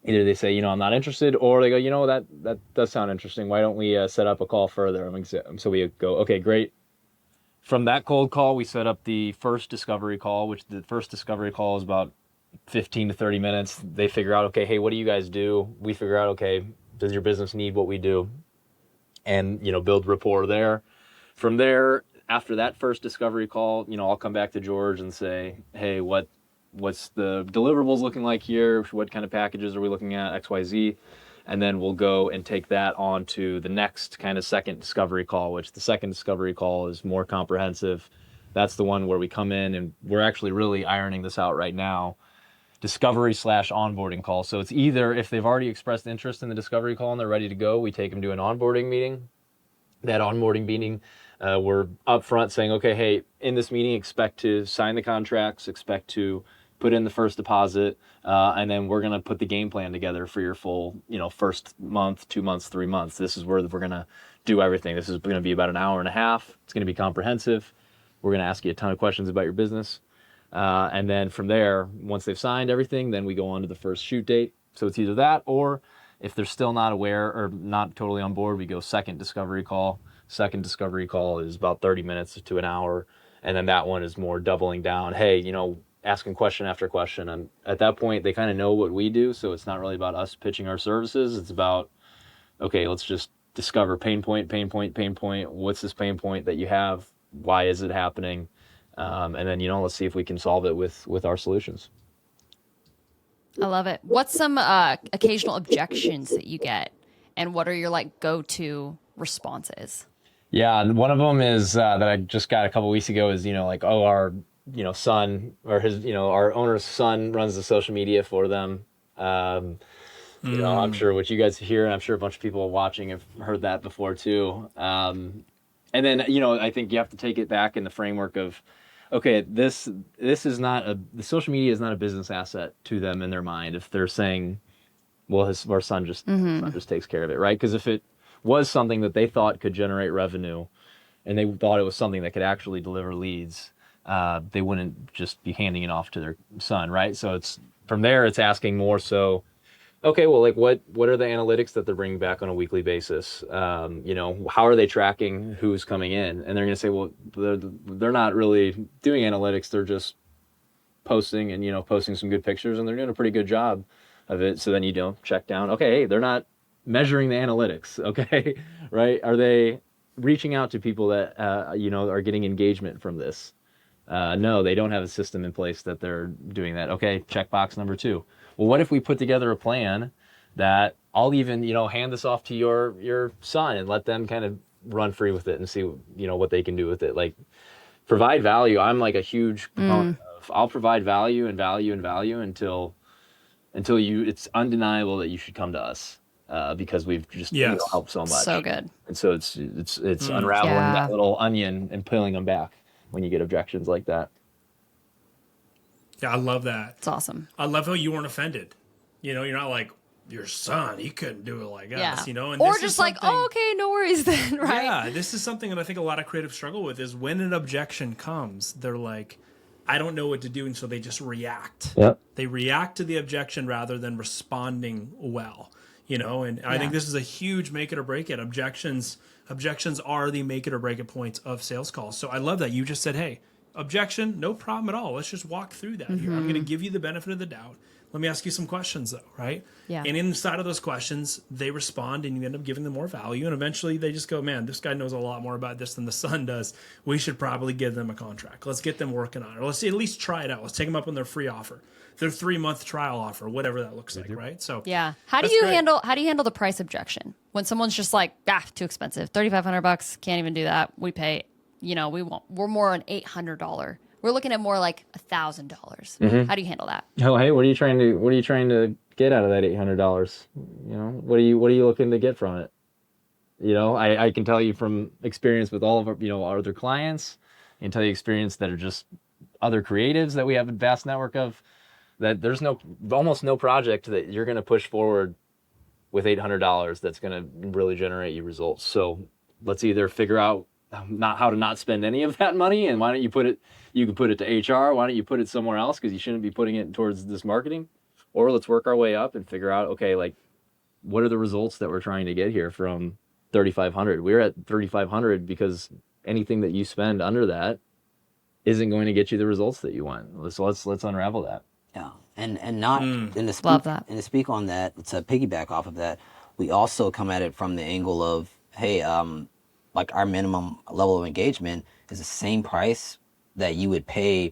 either they say, I'm not interested, or they go, that does sound interesting. Why don't we set up a call further? So we go, okay, great. From that cold call, we set up the first discovery call, which the first discovery call is about 15 to 30 minutes. They figure out, okay, hey, what do you guys do? We figure out, okay, does your business need what we do? And, build rapport there. From there, after that first discovery call, I'll come back to George and say, hey, what's the deliverables looking like here? What kind of packages are we looking at? XYZ. And then we'll go and take that on to the next kind of second discovery call, which the second discovery call is more comprehensive. That's the one where we come in, and we're actually really ironing this out right now. Discovery/onboarding call. So it's either if they've already expressed interest in the discovery call and they're ready to go, we take them to an onboarding meeting. That onboarding meeting, we're upfront saying, okay, hey, in this meeting, expect to sign the contracts, expect to put in the first deposit, and then we're going to put the game plan together for your full, first month, 2 months, 3 months. This is where we're going to do everything. This is going to be about an hour and a half. It's going to be comprehensive. We're going to ask you a ton of questions about your business. And then from there, once they've signed everything, then we go on to the first shoot date. So it's either that, or if they're still not aware or not totally on board, we go second discovery call. Second discovery call is about 30 minutes to an hour. And then that one is more doubling down. Hey, asking question after question. And at that point, they kind of know what we do. So it's not really about us pitching our services. It's about, okay, let's just discover pain point. What's this pain point that you have? Why is it happening? And then, let's see if we can solve it with our solutions. I love it. What's some occasional objections that you get, and what are your go-to responses? Yeah, one of them is that I just got a couple weeks ago is, our, son or his, our owner's son runs the social media for them. I'm sure what you guys hear, and I'm sure a bunch of people watching have heard that before too. And then, I think you have to take it back in the framework of, okay, this is not the social media is not a business asset to them in their mind. If they're saying, well, our son just takes care of it, right? Because if it was something that they thought could generate revenue, and they thought it was something that could actually deliver leads, they wouldn't just be handing it off to their son, right? So it's from there, it's asking more so, okay, well, like what are the analytics that they're bringing back on a weekly basis? You know, how are they tracking who's coming in? And they're going to say, well, they're not really doing analytics. They're just posting and, you know, posting some good pictures, and they're doing a pretty good job of it. So then you don't check down, okay, hey, they're not measuring the analytics. Okay. Right. Are they reaching out to people that, you know, are getting engagement from this? No, they don't have a system in place that they're doing that. Okay, checkbox number 2. Well, what if we put together a plan that I'll even, you know, hand this off to your son and let them kind of run free with it and see, you know, what they can do with it. Like, provide value. I'm like a huge proponent of, I'll provide value and value and value until it's undeniable that you should come to us. Because we've just Yes. helped so much. So good. And so it's unraveling Yeah. that little onion and peeling them back when you get objections like that. Yeah, I love that. It's awesome. I love how you weren't offended. You know, you're not like, your son, he couldn't do it like Yeah. us, you know? And Or this is just like, something- oh, okay, no worries then, right? Yeah, this is something that I think a lot of creatives struggle with is when an objection comes, they're like, I don't know what to do, and so they just react. Yep. They react to the objection rather than responding well, you know? And I think this is a huge make it or break it. Objections are the make it or break it points of sales calls. So I love that you just said, hey, objection, no problem at all. Let's just walk through that here. I'm going to give you the benefit of the doubt. Let me ask you some questions, though, right? Yeah. And inside of those questions, they respond, and you end up giving them more value. And eventually, they just go, man, this guy knows a lot more about this than the son does. We should probably give them a contract. Let's get them working on it. Or let's at least try it out. Let's take them up on their free offer, their 3-month trial offer, whatever that looks like, right? So Yeah. How do That's you great. handle the price objection when someone's just like, too expensive, $3,500, can't even do that. We pay, you know, we're more an $800. We're looking at more like $1,000. How do you handle that? Oh, hey, what are you trying to get out of that $800? You know, what are you looking to get from it? You know, I can tell you from experience with all of our, you know, our other clients, I can tell you experience that are just other creatives that we have a vast network of, that there's almost no project that you're going to push forward with $800 that's going to really generate you results. So let's either figure out how to not spend any of that money, and why don't you can put it to HR, why don't you put it somewhere else, because you shouldn't be putting it towards this marketing. Or let's work our way up and figure out, okay, like, what are the results that we're trying to get here from 3,500? We're at 3,500 because anything that you spend under that isn't going to get you the results that you want. So let's unravel that. Yeah, and not and to speak, Love that. and to speak on that, to piggyback off of that, we also come at it from the angle of, hey, like our minimum level of engagement is the same price that you would pay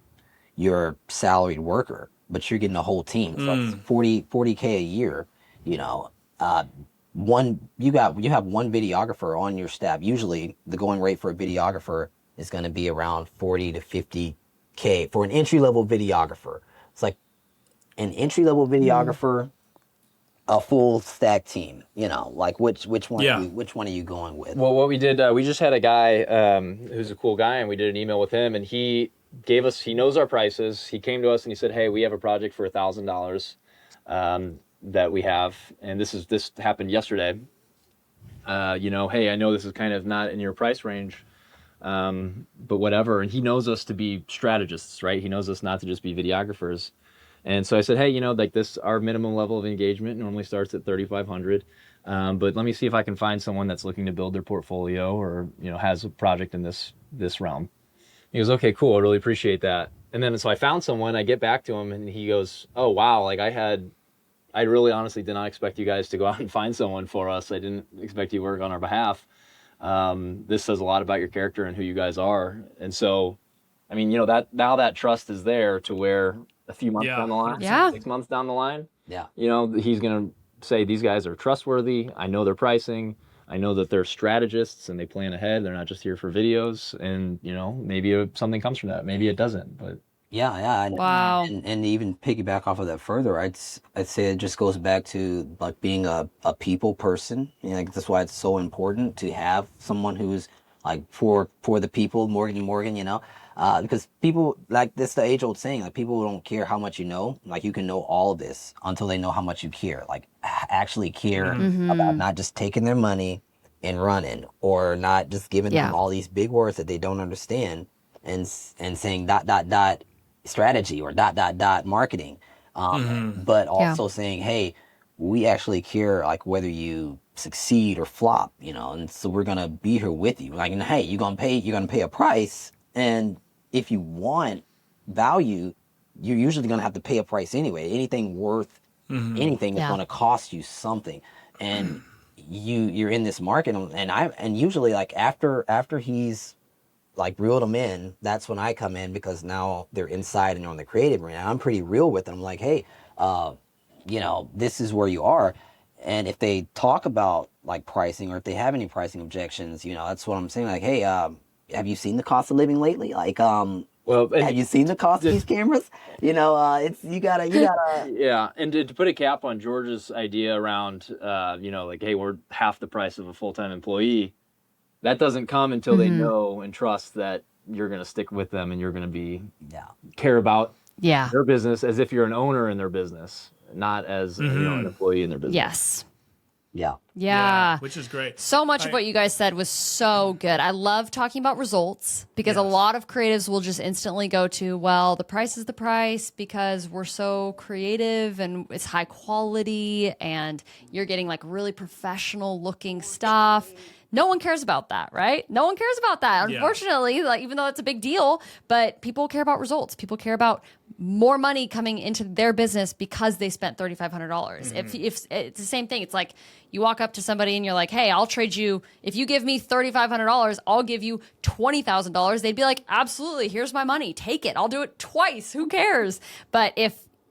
your salaried worker, but you're getting a whole team. So it's 40K a year, you know. You have one videographer on your staff. Usually the going rate for a videographer is going to be around 40 to 50K for an entry level videographer. It's like an entry level videographer, a full stack team, you know, like which one are you going with? Well, what we did, we just had a guy who's a cool guy, and we did an email with him, and he knows our prices. He came to us and he said, hey, we have a project for $1,000 that we have, and this happened yesterday. You know, hey, I know this is kind of not in your price range, but whatever. And he knows us to be strategists, right? He knows us not to just be videographers. And so I said, hey, you know, like our minimum level of engagement normally starts at 3,500. But let me see if I can find someone that's looking to build their portfolio, or, you know, has a project in this realm. He goes, okay, cool. I really appreciate that. And then so I found someone, I get back to him, and he goes, oh, wow. Like I really honestly did not expect you guys to go out and find someone for us. I didn't expect you to work on our behalf. This says a lot about your character and who you guys are. And so, I mean, you know, that trust is there to where a few months down the line, 6 months down the line, you know, he's going to say, these guys are trustworthy. I know their pricing. I know that they're strategists and they plan ahead. They're not just here for videos. And, you know, maybe something comes from that. Maybe it doesn't, but. Yeah. Wow. And even piggyback off of that further, I'd say it just goes back to like being a people person. You know, like that's why it's so important to have someone who's like for the people, Morgan, you know, because people, like, that's the age old saying, like, people don't care how much you know. Like, you can know all of this until they know how much you care, like actually care about not just taking their money and running, or not just giving them all these big words that they don't understand and saying ... strategy or ... marketing, but also saying, hey, we actually care like whether you succeed or flop, you know, and so we're gonna be here with you. Like, and hey, you're gonna pay a price, and if you want value, you're usually gonna have to pay a price anyway. Anything worth anything is Yeah. gonna cost you something, and you're in this market, and usually like after he's like reeled them in, that's when I come in because now they're inside and on the creative arena. I'm pretty real with them. I'm like, hey, you know, this is where you are. And if they talk about like pricing or if they have any pricing objections, you know, that's what I'm saying. Like, hey, have you seen the cost of living lately? Like, Well, have you seen the cost of these cameras? You know, it's you gotta. yeah, and to put a cap on George's idea around, you know, like, hey, we're half the price of a full-time employee. That doesn't come until they know and trust that you're going to stick with them and you're going to be care about Yeah. their business as if you're an owner in their business, not as you know, an employee in their business. Yes. Yeah. Yeah. Which is great. So much of what you guys said was so good. I love talking about results because a lot of creatives will just instantly go to, well, the price is the price because we're so creative and it's high quality and you're getting like really professional looking stuff. No one cares about that, right? No one cares about that. Yeah. Unfortunately, like even though it's a big deal, but people care about results. People care about more money coming into their business because they spent $3,500. If it's the same thing, it's like you walk up to somebody and you're like, "Hey, I'll trade you. If you give me $3,500, I'll give you $20,000." They'd be like, "Absolutely, here's my money. Take it. I'll do it twice. Who cares?" But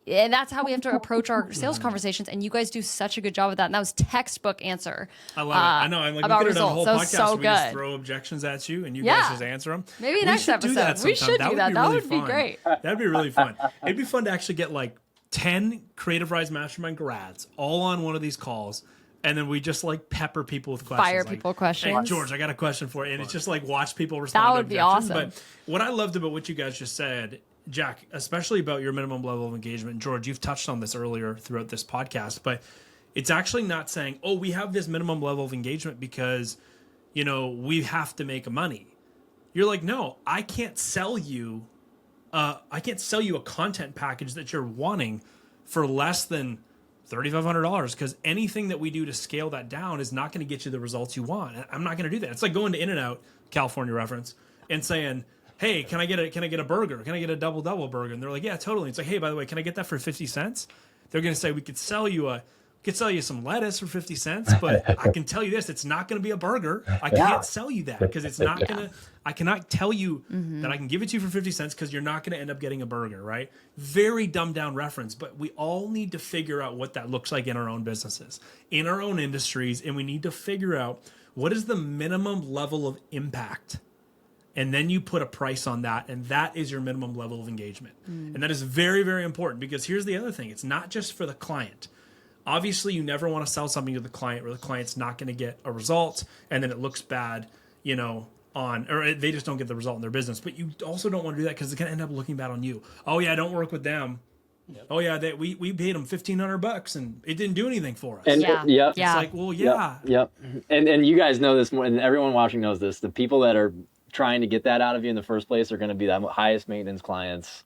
and that's how we have to approach our sales conversations. And you guys do such a good job with that. And that was textbook answer. I love it. I know. I'm like, about we could have done a whole results. That was podcast so where we just good. throw objections at you and you Yeah. guys just answer them. Maybe We next should do that episode. We sometime. should do that. That really would be fun. great. That'd be really fun. It'd be fun to actually get like 10 Creative Rise Mastermind grads all on one of these calls. And then we just like pepper people with questions. Fire like, people questions. Hey, George, I got a question for you. And it's just like watch people respond That to would be objections. awesome. But what I loved about what you guys just said, Jack, especially about your minimum level of engagement. George, you've touched on this earlier throughout this podcast, but it's actually not saying, oh, we have this minimum level of engagement because, you know, we have to make money. You're like, no, I can't sell you a content package that you're wanting for less than $3,500 because anything that we do to scale that down is not going to get you the results you want. I'm not going to do that. It's like going to In-N-Out, California reference, and saying, hey, can I get a burger? Can I get a double burger? And they're like, yeah, totally. It's like, hey, by the way, can I get that for 50 cents? They're going to say, we could sell you some lettuce for 50 cents, but I can tell you this, it's not going to be a burger. I can't sell you that because it's not going to, I cannot tell you that I can give it to you for 50 cents because you're not going to end up getting a burger, right? Very dumbed down reference, but we all need to figure out what that looks like in our own businesses, in our own industries, and we need to figure out what is the minimum level of impact. And then you put a price on that, and that is your minimum level of engagement. And that is very, very important because here's the other thing. It's not just for the client. Obviously, you never want to sell something to the client where the client's not going to get a result, and then it looks bad, you know, or they just don't get the result in their business. But you also don't want to do that because it's going to end up looking bad on you. Oh, yeah, don't work with them. Yep. Oh, yeah, we paid them $1,500, and it didn't do anything for us. And It's like, well, yeah. Yep. And you guys know this more, and everyone watching knows this. The people that are trying to get that out of you in the first place are going to be the highest maintenance clients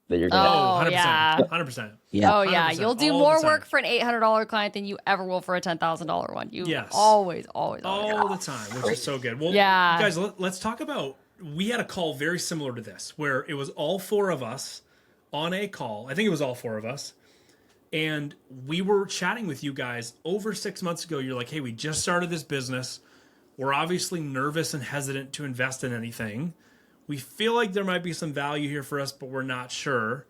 that you're going to have. 100%. Yeah. 100%. Yeah. Oh yeah, 100%, you'll do all more the time. work for an $800 client than you ever will for a $10,000 one. You Yes. always. All the time, which is so good. Well, Yeah. guys, let's talk about, we had a call very similar to this where it was all four of us on a call. I think it was all four of us. And we were chatting with you guys over 6 months ago. You're like, hey, we just started this business. We're obviously nervous and hesitant to invest in anything. We feel like there might be some value here for us, but we're not sure.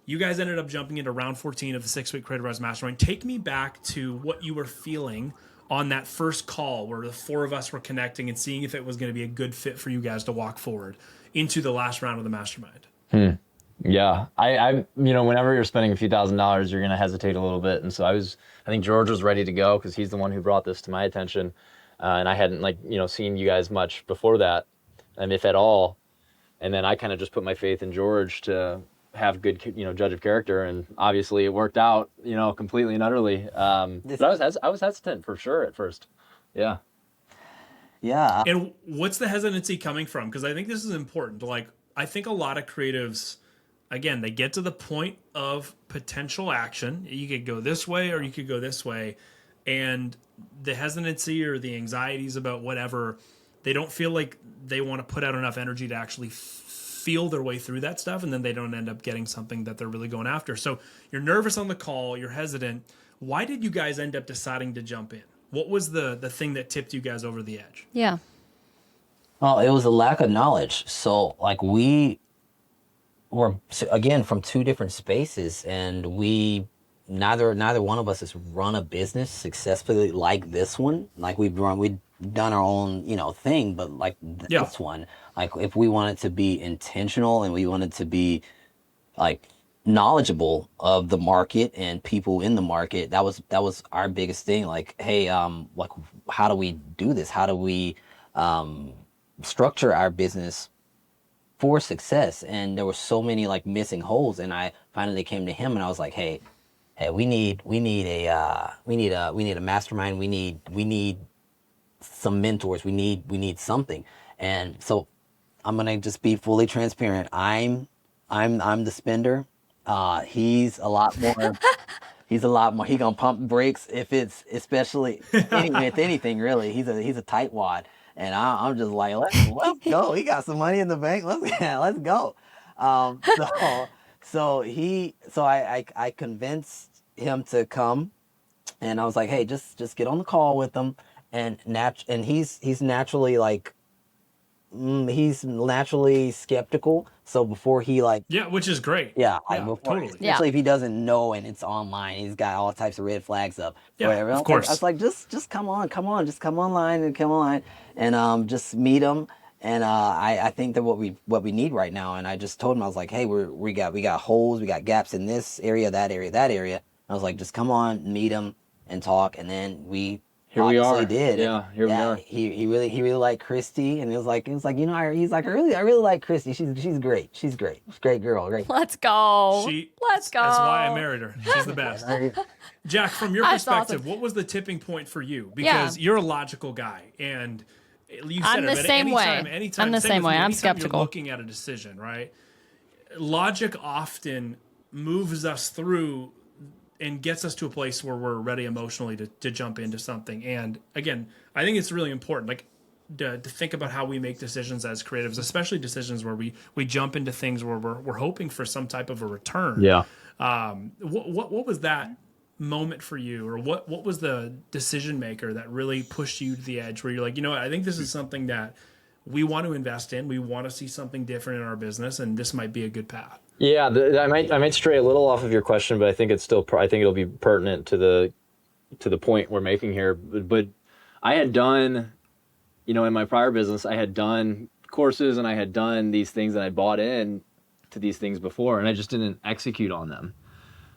You guys ended up jumping into round 14 of the 6-week Creative Rise Mastermind. Take me back to what you were feeling on that first call where the four of us were connecting and seeing if it was going to be a good fit for you guys to walk forward into the last round of the Mastermind. Yeah, I you know, whenever you're spending a few $1,000s, you're going to hesitate a little bit. And so I think George was ready to go because he's the one who brought this to my attention. And I hadn't seen you guys much before that, and if at all. And then I kind of just put my faith in George to have good, judge of character. And obviously it worked out, completely and utterly. But I was hesitant for sure at first. Yeah. Yeah. And what's the hesitancy coming from? Because I think this is important. Like, I think a lot of creatives again, they get to the point of potential action. You could go this way or you could go this way. And the hesitancy or the anxieties about whatever, they don't feel like they want to put out enough energy to actually feel their way through that stuff. And then they don't end up getting something that they're really going after. So you're nervous on the call, you're hesitant. Why did you guys end up deciding to jump in? What was the thing that tipped you guys over the edge? Yeah. Well, it was a lack of knowledge. So like we were again from two different spaces, and we neither one of us has run a business successfully like this one. Like we've done our own thing, but like this one, like if we wanted to be intentional and we wanted to be like knowledgeable of the market and people in the market, that was our biggest thing. Like, hey, like how do we do this? How do we structure our business for success? And there were so many like missing holes, and I finally came to him and I was like, hey, we need a mastermind. We need some mentors. We need something. And so I'm gonna just be fully transparent. I'm the spender. He's a lot more. He's a lot more. He gonna pump brakes if it's especially with anything really. He's a tightwad, and I'm just like let's go. He got some money in the bank. Let's go. So I convinced him to come, and I was like, hey, just get on the call with him, and he's naturally like. He's naturally skeptical, so before he like which is great. Totally. Especially if he doesn't know and it's online, he's got all types of red flags up. Whatever. Of course. I was like, just come on, just come online and just meet him. And I think that what we need right now, and I just told him, I was like, hey, we got holes, we got gaps in this area, that area. I was like, just come on, meet him and talk, and then we. Here we are. Did. Yeah, here we are. He really liked Christy, and it was like he's like I really like Christy. She's great. She's great. She's a great girl. Great. Let's go. Let's go. That's why I married her. She's the best. Jack, from your perspective, what was the tipping point for you? Because you're a logical guy, and you said I'm the same way. I'm the same way. I'm skeptical. You're looking at a decision, right? Logic often moves us through and gets us to a place where we're ready emotionally to jump into something. And again, I think it's really important, like to think about how we make decisions as creatives, especially decisions where we jump into things where we're hoping for some type of a return. Yeah. What was that moment for you, or what was the decision maker that really pushed you to the edge where you're like, I think this is something that we want to invest in. We want to see something different in our business, and this might be a good path. Yeah, I might stray a little off of your question, but I think I think it'll be pertinent to the point we're making here. But I had done, in my prior business, I had done courses and I had done these things and I bought in to these things before, and I just didn't execute on them.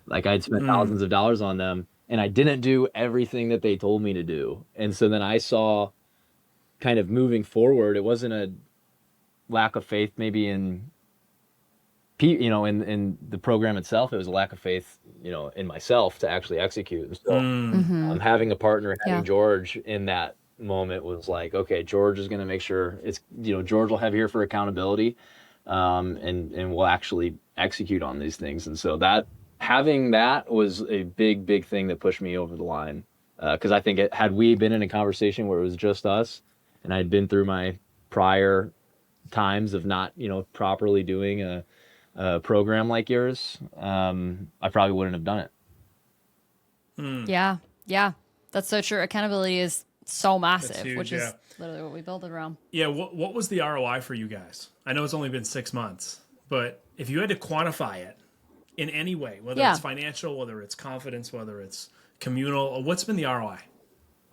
Like I'd spent thousands of dollars on them, and I didn't do everything that they told me to do. And so then I saw, kind of moving forward, it wasn't a lack of faith maybe in the program itself. It was a lack of faith, in myself to actually execute. And so having a partner, having George in that moment was like, okay, George is going to make sure it's, George will have here for accountability, and we'll actually execute on these things. And so having that was a big, big thing that pushed me over the line. Cause I think had we been in a conversation where it was just us, and I'd been through my prior times of not, properly doing a program like yours, I probably wouldn't have done it. Yeah. That's so true. Accountability is so massive, huge, which is literally what we build it around. Yeah. What was the ROI for you guys? I know it's only been 6 months, but if you had to quantify it in any way, whether it's financial, whether it's confidence, whether it's communal, what's been the ROI?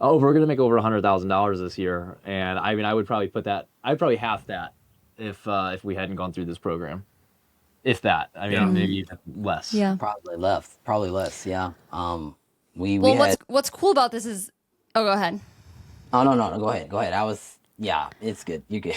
Oh, we're going to make over $100,000 this year. And I mean, I'd probably half that if we hadn't gone through this program. If that, maybe even less. Yeah. Probably less. Yeah. What's cool about this is, go ahead. Oh, no. Go ahead. It's good. You good.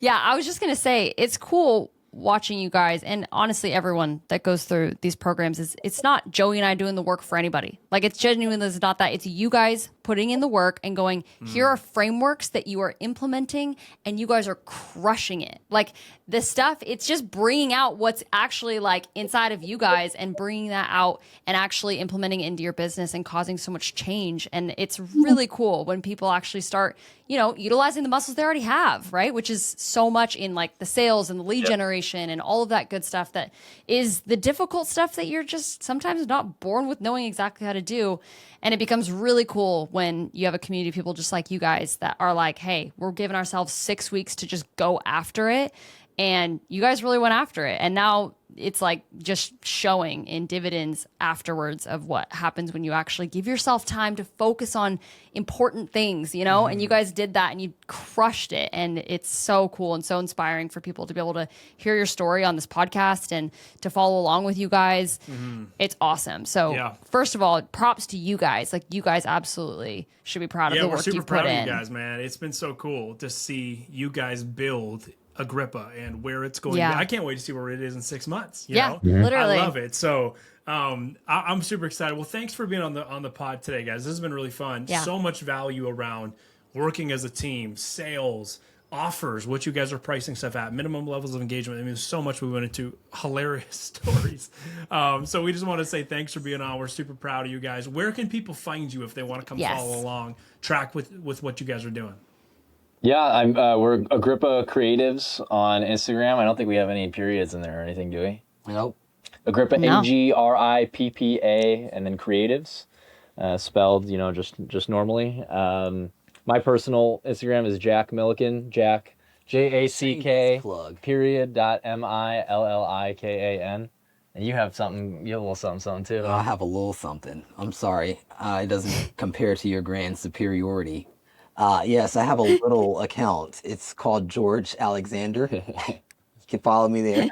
Yeah. I was just going to say, it's cool watching you guys, and honestly, everyone that goes through these programs it's not Joey and I doing the work for anybody. Like, it's genuinely not that. It's you guys putting in the work and going, here are frameworks that you are implementing and you guys are crushing it. Like this stuff, it's just bringing out what's actually like inside of you guys and bringing that out and actually implementing it into your business and causing so much change. And it's really cool when people actually start, you know, utilizing the muscles they already have, right? Which is so much in like the sales and the lead generation and all of that good stuff that is the difficult stuff that you're just sometimes not born with knowing exactly how to do. And it becomes really cool when you have a community of people just like you guys that are like, hey, we're giving ourselves 6 weeks to just go after it. And you guys really went after it. And now it's like just showing in dividends afterwards of what happens when you actually give yourself time to focus on important things, you know? And you guys did that and you crushed it. And it's so cool and so inspiring for people to be able to hear your story on this podcast and to follow along with you guys. It's awesome. So first of all, props to you guys. Like you guys absolutely should be proud of the work you've put in. Yeah, we're super proud of you guys, man. It's been so cool to see you guys build Agrippa and where it's going. I can't wait to see where it is in 6 months. You know? Literally. I love it. So I'm super excited. Well, thanks for being on the pod today, guys. This has been really fun. So much value around working as a team, sales, offers, what you guys are pricing stuff at, minimum levels of engagement. I mean, there's so much we went into, hilarious stories. So we just want to say thanks for being on. We're super proud of you guys. Where can people find you if they want to come follow along, track with what you guys are doing? Yeah, we're Agrippa Creatives on Instagram. I don't think we have any periods in there or anything, do we? Nope. Agrippa, Agrippa, and then Creatives, spelled, you know, just normally. My personal Instagram is Jack Milliken, Jack, JACK, period, .MILLIKAN. And you have a little something too. I have a little something. I'm sorry. It doesn't compare to your grand superiority. Yes, I have a little account. It's called George Alexander. You can follow me there.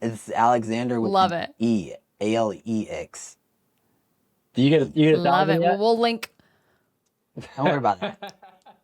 It's Alexander with Love it. E, Alex. Do you get a Love it. yet? Well, we'll link Don't worry about it.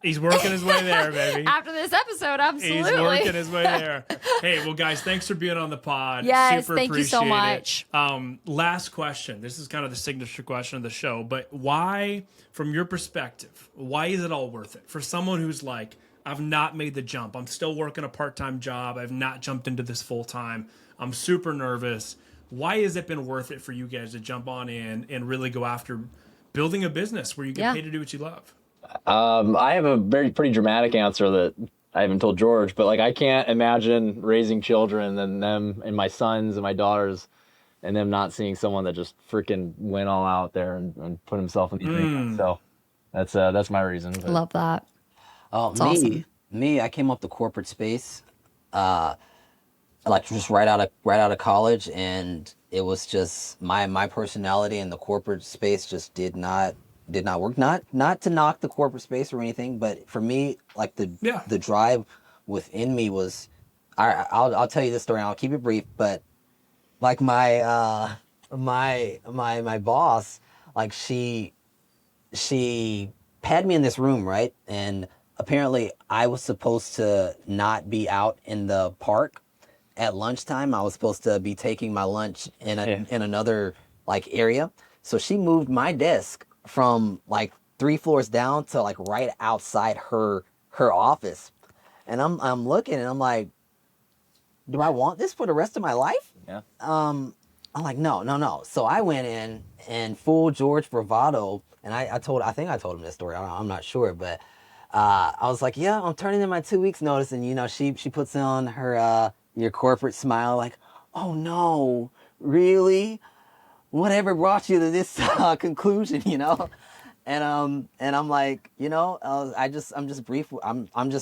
He's working his way there, baby. after this episode. Absolutely. He's working his way there. Hey, well, guys, thanks for being on the pod. Yes, Super thank you so appreciate much. it. Last question. This is kind of the signature question of the show, but why, from your perspective, why is it all worth it? For someone who's like, I've not made the jump. I'm still working a part-time job. I've not jumped into this full-time. I'm super nervous. Why has it been worth it for you guys to jump on in and really go after building a business where you get paid to do what you love? I have a pretty dramatic answer that I haven't told George, but like I can't imagine raising children and them and my sons and my daughters and them not seeing someone that just freaking went all out there and put himself in the arena. So that's my reason. But. Love that. Oh, It's awesome. I came up the corporate space, like just right out of college, and it was just my personality and the corporate space just did not work. Not to knock the corporate space or anything, but for me, like the drive within me was, I'll tell you this story and I'll keep it brief, but like my boss, like she had me in this room, right? And apparently I was supposed to not be out in the park at lunchtime. I was supposed to be taking my lunch in another like area. So she moved my desk from like 3 floors down to like right outside her office. And I'm looking and I'm like, do I want this for the rest of my life? Yeah. I'm like, no. So I went in and full George bravado, and I think I told him this story. I'm not sure, but I was like, yeah, I'm turning in my 2 weeks notice, and you know, she puts on her your corporate smile, like, oh no, really? Whatever brought you to this conclusion, you know? And I'm like, you know, I'm just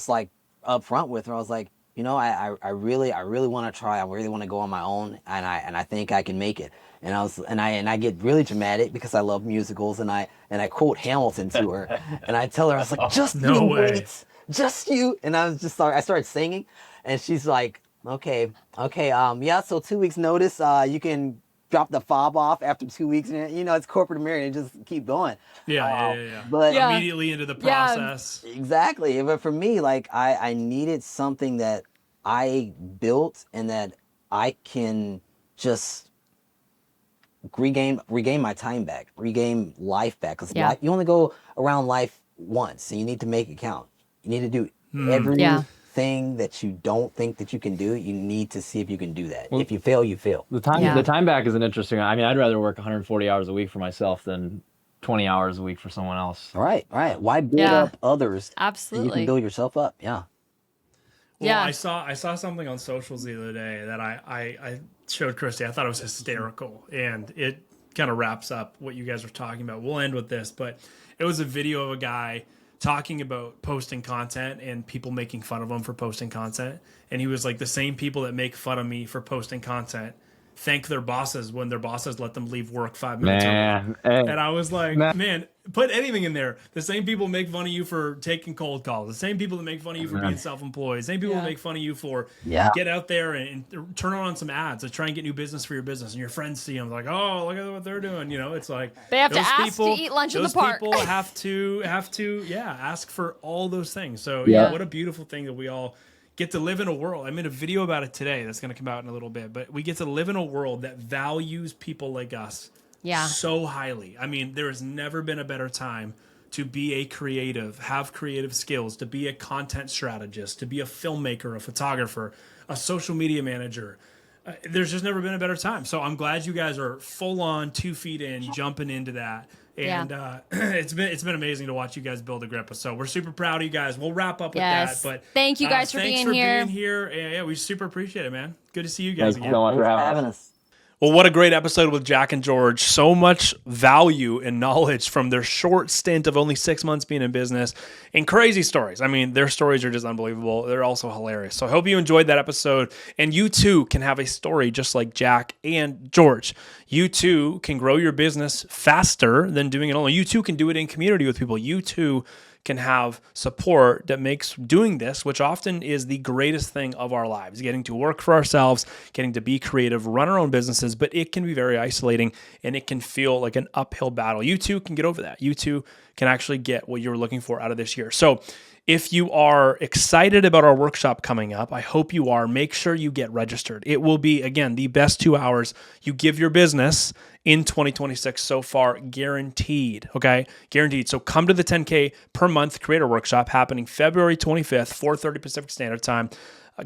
like upfront with her. I was like, you know, I really want to try. I really want to go on my own, and I think I can make it. And I get really dramatic because I love musicals, and I quote Hamilton to her, and I tell her, I was like, just you. And I was just sorry. I started singing, and she's like, okay, yeah. So 2 weeks notice, you can drop the fob off after 2 weeks, and you know, it's corporate America, and just keep going. Yeah. But immediately into the process. Yeah, exactly. But for me, like I needed something that I built and that I can just regain my time back, regain life back. Because Yeah. you only go around life once, and you need to make it count. You need to do Yeah. everything that you don't think that you can do. You need to see if you can do that. If you fail, you fail. Yeah. The time back is an interesting. I mean, I'd rather work 140 hours a week for myself than 20 hours a week for someone else. All right. Why build Yeah. up others? And you Absolutely. can build yourself up. Yeah. Well, Yeah. I saw something on socials the other day that I showed Christy. I thought it was hysterical, and it kind of wraps up what you guys were talking about. We'll end with this, but it was a video of a guy talking about posting content and people making fun of him for posting content, and he was like, the same people that make fun of me for posting content thank their bosses when their bosses let them leave work 5 minutes early. Man, hey, And I was like, man, put anything in there. The same people make fun of you for taking cold calls. The same people that make fun of you for being self-employed. The same people that make fun of you for get out there and turn on some ads to try and get new business for your business. And your friends see them like, oh, look at what they're doing. You know, it's like They have to those ask to eat lunch in the park. Those people have to ask for all those things. So what a beautiful thing that we all get to live in a world. I made a video about it today that's going to come out in a little bit, but we get to live in a world that values people like us so highly. I mean, there has never been a better time to be a creative, have creative skills, to be a content strategist, to be a filmmaker, a photographer, a social media manager. There's just never been a better time. So I'm glad you guys are full on 2 feet in, jumping into that. And it's been amazing to watch you guys build Agrippa. So we're super proud of you guys. We'll wrap up with that. But thank you guys for being here. Thanks for being here. Yeah, we super appreciate it, man. Good to see you guys thank you again. so much for Thanks having us. Well, what a great episode with Jack and George. So much value and knowledge from their short stint of only 6 months being in business, and crazy stories. I mean, their stories are just unbelievable. They're also hilarious. So I hope you enjoyed that episode, and you too can have a story just like Jack and George. You too can grow your business faster than doing it alone. You too can do it in community with people. You too can have support that makes doing this, which often is the greatest thing of our lives, getting to work for ourselves, getting to be creative, run our own businesses, but it can be very isolating and it can feel like an uphill battle. You too can get over that. You too can actually get what you're looking for out of this year. So if you are excited about our workshop coming up, I hope you are. Make sure you get registered. It will be, again, the best 2 hours you give your business in 2026 so far, guaranteed, okay? Guaranteed. So come to the 10K per month creator workshop happening February 25th, 4:30 Pacific Standard Time.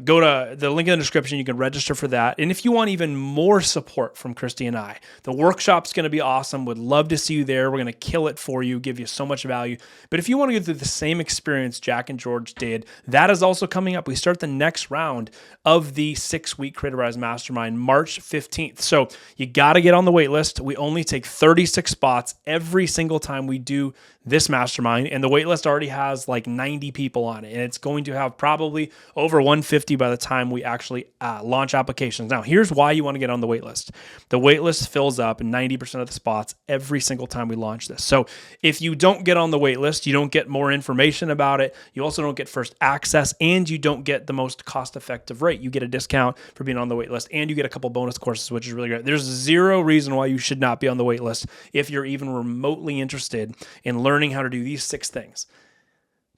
Go to the link in the description. You can register for that. And if you want even more support from Christy and I, the workshop's going to be awesome. Would love to see you there. We're going to kill it for you, give you so much value. But if you want to go through the same experience Jack and George did, that is also coming up. We start the next round of the 6-week Creative Rise Mastermind March 15th. So you got to get on the wait list. We only take 36 spots every single time we do this mastermind, and the wait list already has like 90 people on it, and it's going to have probably over 150 by the time we actually launch applications. Now, here's why you want to get on the wait list. The wait list fills up 90% of the spots every single time we launch this. So if you don't get on the wait list, you don't get more information about it. You also don't get first access, and you don't get the most cost-effective rate. You get a discount for being on the wait list, and you get a couple bonus courses, which is really great. There's zero reason why you should not be on the wait list if you're even remotely interested in learning how to do these 6 things.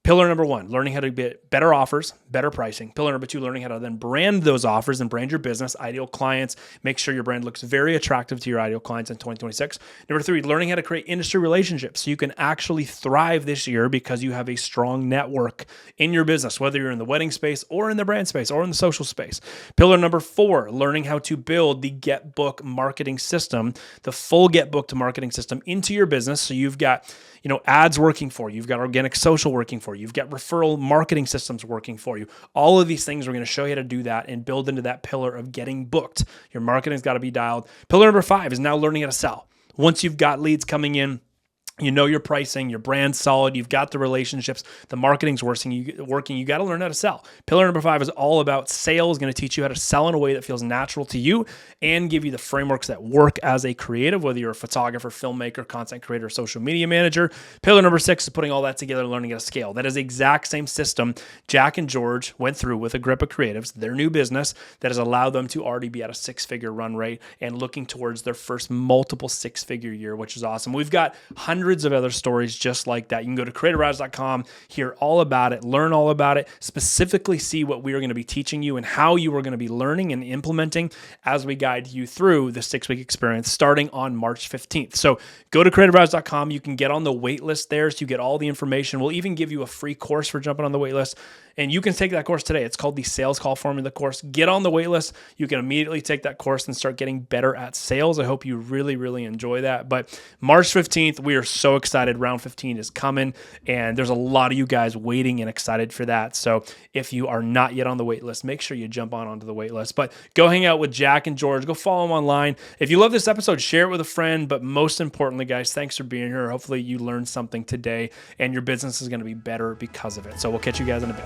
Pillar number 1, learning how to get better offers, better pricing. Pillar number 2, learning how to then brand those offers and brand your business, ideal clients. Make sure your brand looks very attractive to your ideal clients in 2026. Number 3, learning how to create industry relationships so you can actually thrive this year because you have a strong network in your business, whether you're in the wedding space or in the brand space or in the social space. Pillar number 4, learning how to build the Get Booked marketing system, the full Get Booked marketing system into your business. So you've got ads working for you. You've got organic social working for you. You've got referral marketing systems working for you. All of these things, we're going to show you how to do that and build into that pillar of getting booked. Your marketing's got to be dialed. Pillar number 5 is now learning how to sell. Once you've got leads coming in, you know your pricing, your brand's solid, you've got the relationships, the marketing's working, you got to learn how to sell. Pillar number 5 is all about sales, going to teach you how to sell in a way that feels natural to you and give you the frameworks that work as a creative, whether you're a photographer, filmmaker, content creator, social media manager. Pillar number 6 is putting all that together and learning how to scale. That is the exact same system Jack and George went through with Agrippa Creatives, their new business that has allowed them to already be at a 6-figure run rate and looking towards their first multiple 6-figure year, which is awesome. We've got hundreds hundreds of other stories just like that. You can go to creativerise.com, hear all about it, learn all about it, specifically see what we are going to be teaching you and how you are going to be learning and implementing as we guide you through the 6-week experience starting on March 15th. So go to creativerise.com. You can get on the wait list there so you get all the information. We'll even give you a free course for jumping on the wait list. And you can take that course today. It's called the Sales Call Formula course. Get on the wait list. You can immediately take that course and start getting better at sales. I hope you really, really enjoy that. But March 15th, we are so excited. Round 15 is coming, and there's a lot of you guys waiting and excited for that. So if you are not yet on the wait list, make sure you jump onto the wait list. But go hang out with Jack and George. Go follow them online. If you love this episode, share it with a friend. But most importantly, guys, thanks for being here. Hopefully you learned something today, and your business is going to be better because of it. So we'll catch you guys in a bit.